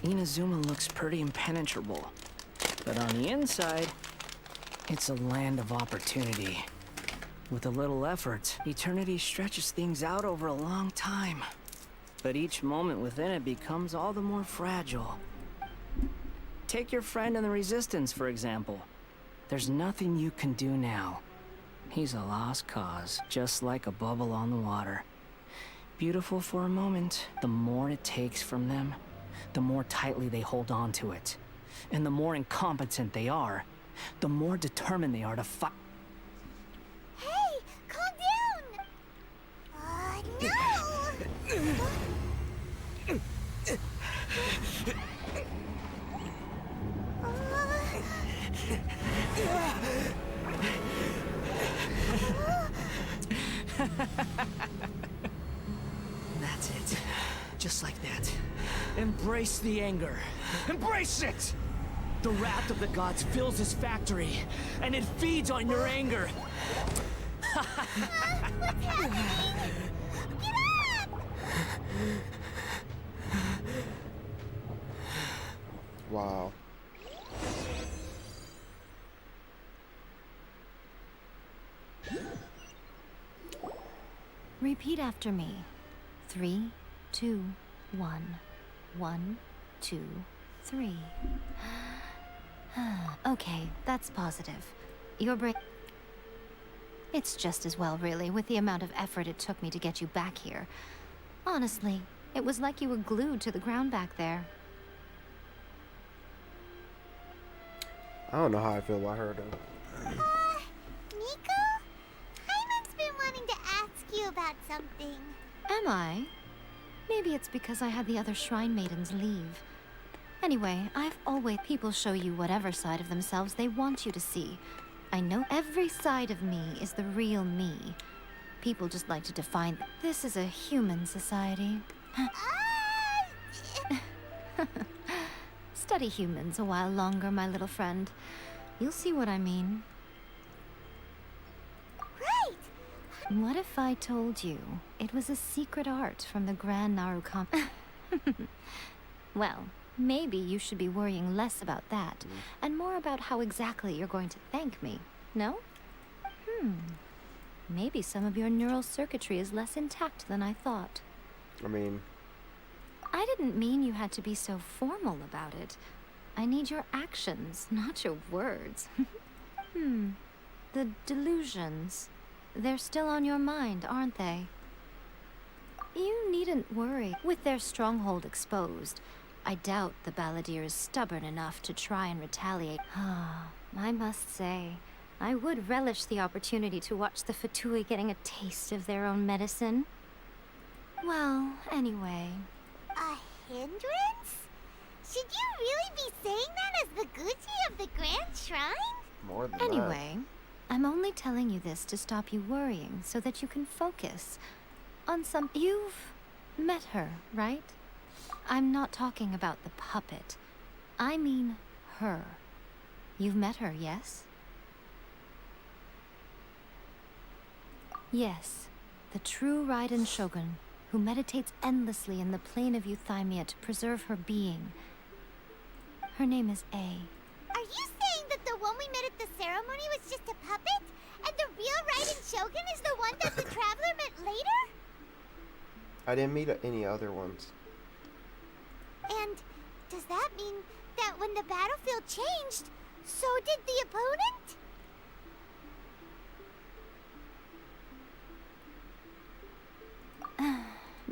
Inazuma looks pretty impenetrable. But on the inside, it's a land of opportunity. With a little effort, eternity stretches things out over a long time. But each moment within it becomes all the more fragile. Take your friend in the Resistance, for example. There's nothing you can do now. He's a lost cause, just like a bubble on the water. Beautiful for a moment. The more it takes from them, the more tightly they hold on to it. And the more incompetent they are, the more determined they are to fight. Hey, calm down! No! That's it. Just like that. Embrace the anger. Embrace it! The wrath of the gods fills this factory, and it feeds on your anger. What's happening? Get up! Wow. Repeat after me. 3, 2, 1. 1, 2, 3. Okay, that's positive. Your brain... It's just as well, really, with the amount of effort it took me to get you back here. Honestly, it was like you were glued to the ground back there. I don't know how I feel about her, though. Nico? Hyman's been wanting to ask you about something. Am I? Maybe it's because I had the other Shrine Maidens leave. Anyway, I've always... People show you whatever side of themselves they want you to see. I know every side of me is the real me. People just like to define... This is a human society. Study humans a while longer, my little friend. You'll see what I mean. Right! What if I told you it was a secret art from the Grand Narukam? Well, maybe you should be worrying less about that, and more about how exactly you're going to thank me, no? Maybe some of your neural circuitry is less intact than I thought. I mean... I didn't mean you had to be so formal about it. I need your actions, not your words. The delusions. They're still on your mind, aren't they? You needn't worry. With their stronghold exposed, I doubt the Balladeer is stubborn enough to try and retaliate. I must say, I would relish the opportunity to watch the Fatui getting a taste of their own medicine. Well, anyway. A hindrance? Should you really be saying that as the Gucci of the Grand Shrine? More than Anyway, I'm only telling you this to stop you worrying so that you can focus on some... You've met her, right? I'm not talking about the puppet. I mean her. You've met her, yes? Yes, the true Raiden Shogun, who meditates endlessly in the plane of Euthymia to preserve her being. Her name is A. Are you saying that the one we met at the ceremony was just a puppet? And the real Raiden Shogun is the one that the Traveler met later? I didn't meet any other ones. And does that mean that when the battlefield changed, so did the opponent?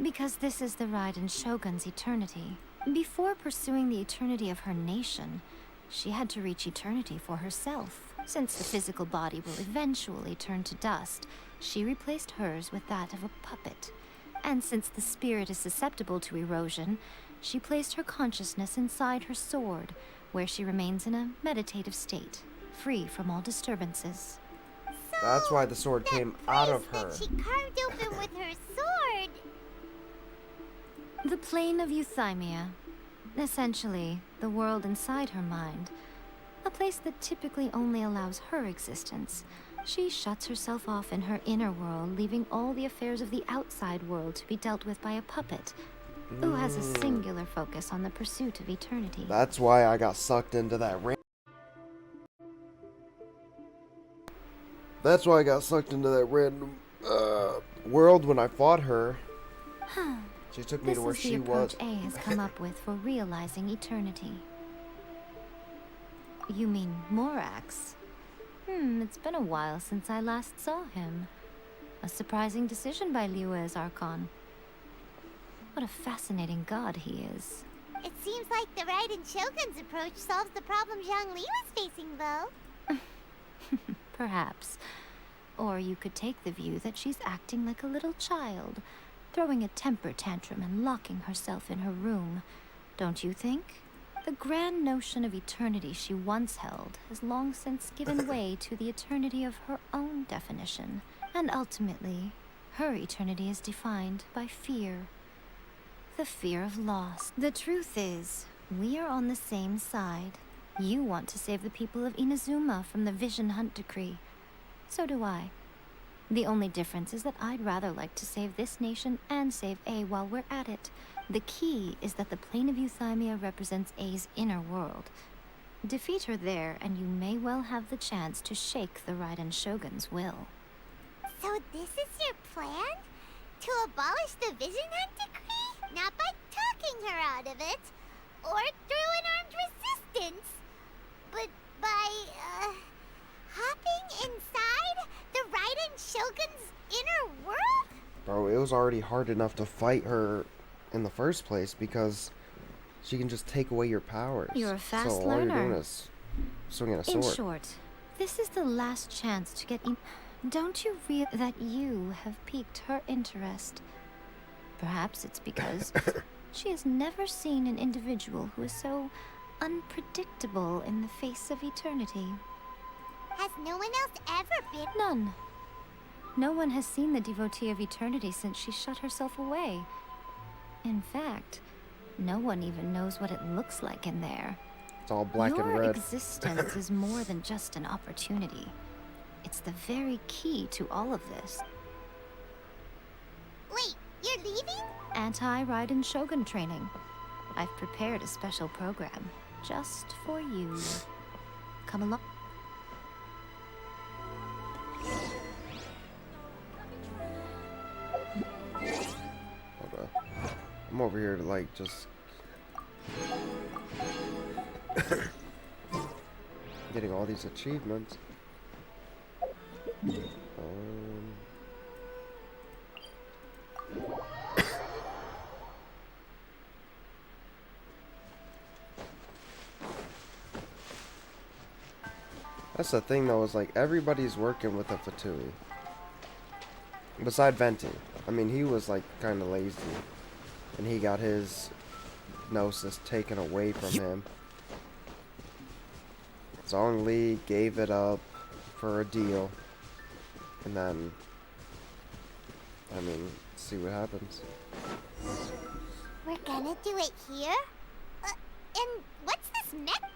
Because this is the Raiden Shogun's eternity. Before pursuing the eternity of her nation, she had to reach eternity for herself. Since the physical body will eventually turn to dust, she replaced hers with that of a puppet. And since the spirit is susceptible to erosion, she placed her consciousness inside her sword, where she remains in a meditative state, free from all disturbances. That's why the sword came out of her. That she carved open with her sword. The plane of Euthymia. Essentially, the world inside her mind. A place that typically only allows her existence. She shuts herself off in her inner world, leaving all the affairs of the outside world to be dealt with by a puppet, who has a singular focus on the pursuit of eternity. That's why I got sucked into that That's why I got sucked into that random world when I fought her. She took me to where she was. This is the approach A has come up with for realizing eternity. You mean Morax? It's been a while since I last saw him. A surprising decision by Liyue's Archon. What a fascinating god he is. It seems like the Raiden Shogun's approach solves the problem Zhang Li was facing, though. Perhaps. Or you could take the view that she's acting like a little child, throwing a temper tantrum and locking herself in her room. Don't you think? The grand notion of eternity she once held has long since given way to the eternity of her own definition. And ultimately, her eternity is defined by fear. The fear of loss. The truth is, we are on the same side. You want to save the people of Inazuma from the Vision Hunt decree. So do I. The only difference is that I'd rather like to save this nation and save A while we're at it. The key is that the plane of Euthymia represents A's inner world. Defeat her there, and you may well have the chance to shake the Raiden Shogun's will. So this is your plan? To abolish the Vision Hunt decree? Not by talking her out of it, or through an armed resistance, but by, hopping inside the Raiden Shogun's inner world? Bro, it was already hard enough to fight her in the first place because she can just take away your powers. You're a fast so all learner. you're doing is swinging a sword. In short, this is the last chance to get in. Don't you realize that you have piqued her interest? Perhaps it's because she has never seen an individual who is so unpredictable in the face of eternity. Has no one else ever been? None. No one has seen the devotee of eternity since she shut herself away. In fact, no one even knows what it looks like in there. It's all black Your and red. existence is more than just an opportunity. It's the very key to all of this. Wait, you're leaving? Anti-Raiden Shogun training. I've prepared a special program just for you. Come along. Okay. I'm over here to like just getting all these achievements. That's the thing though, is like everybody's working with a Fatui. Beside Venti. I mean, he was like kind of lazy. And he got his Gnosis taken away from him. Zhongli gave it up for a deal. And then, I mean, see what happens. We're gonna do it here? And what's this mech?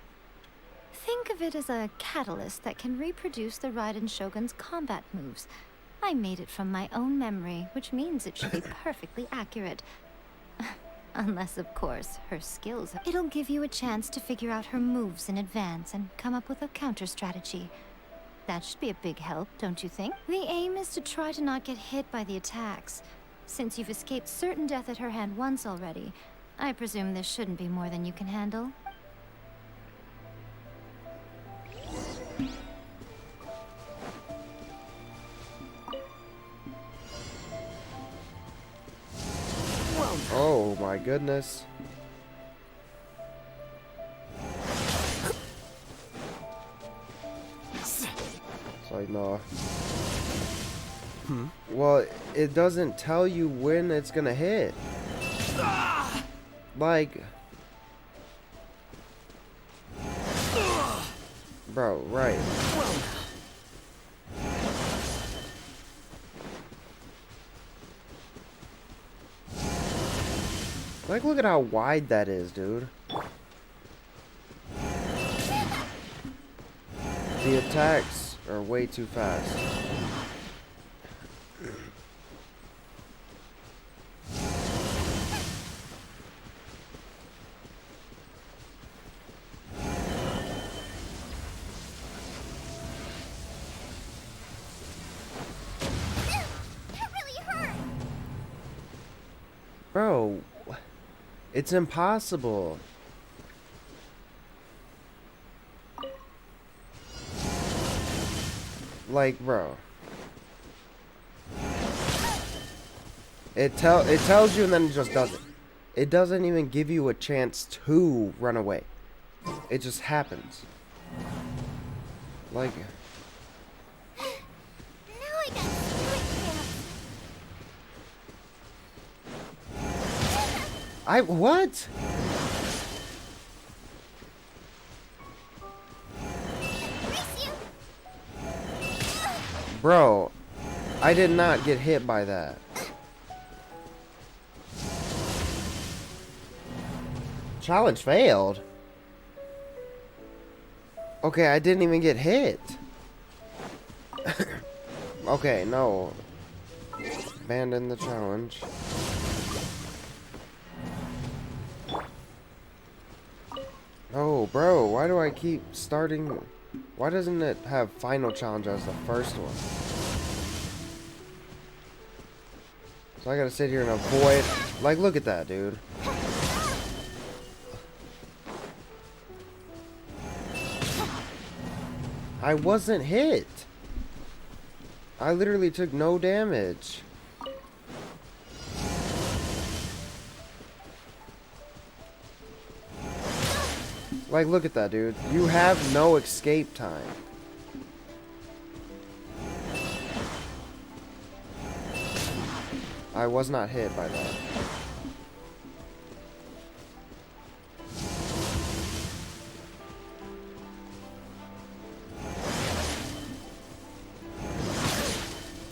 Think of it as a catalyst that can reproduce the Raiden Shogun's combat moves. I made it from my own memory, which means it should be perfectly accurate. Unless, of course, her skills. It'll give you a chance to figure out her moves in advance and come up with a counter strategy. That should be a big help, don't you think? The aim is to try to not get hit by the attacks. Since you've escaped certain death at her hand once already, I presume this shouldn't be more than you can handle. Oh my goodness. It's like, no. Well, it doesn't tell you when it's gonna hit. Like... Bro, right. Like, look at how wide that is, dude. The attacks are way too fast. That really hurt. Bro, it's impossible. Like, bro. It tells you and then it just does it. It doesn't even give you a chance to run away. It just happens. Like... Now I got spirit cramps. What? Bro, I did not get hit by that. Challenge failed. Okay, I didn't even get hit. Okay, no. Abandon the challenge. Oh, bro, why do I keep starting? Why doesn't it have final challenge as the first one? So I gotta sit here and avoid. Like, look at that, dude. I wasn't hit. I literally took no damage. Like, look at that, dude. You have no escape time. I was not hit by that.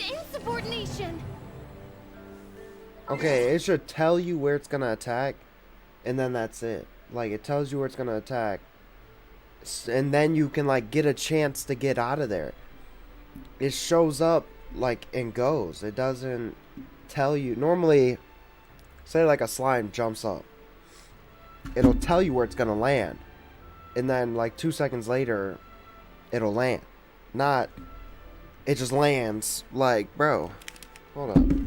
Insubordination. Okay, it should tell you where it's gonna attack, and then that's it. Like, it tells you where it's gonna attack, and then you can, like, get a chance to get out of there. It shows up, like, and goes. It doesn't tell you. Normally, say, like, a slime jumps up. It'll tell you where it's gonna land. And then, like, 2 seconds later, it'll land. Not, it just lands. Like, bro, hold up.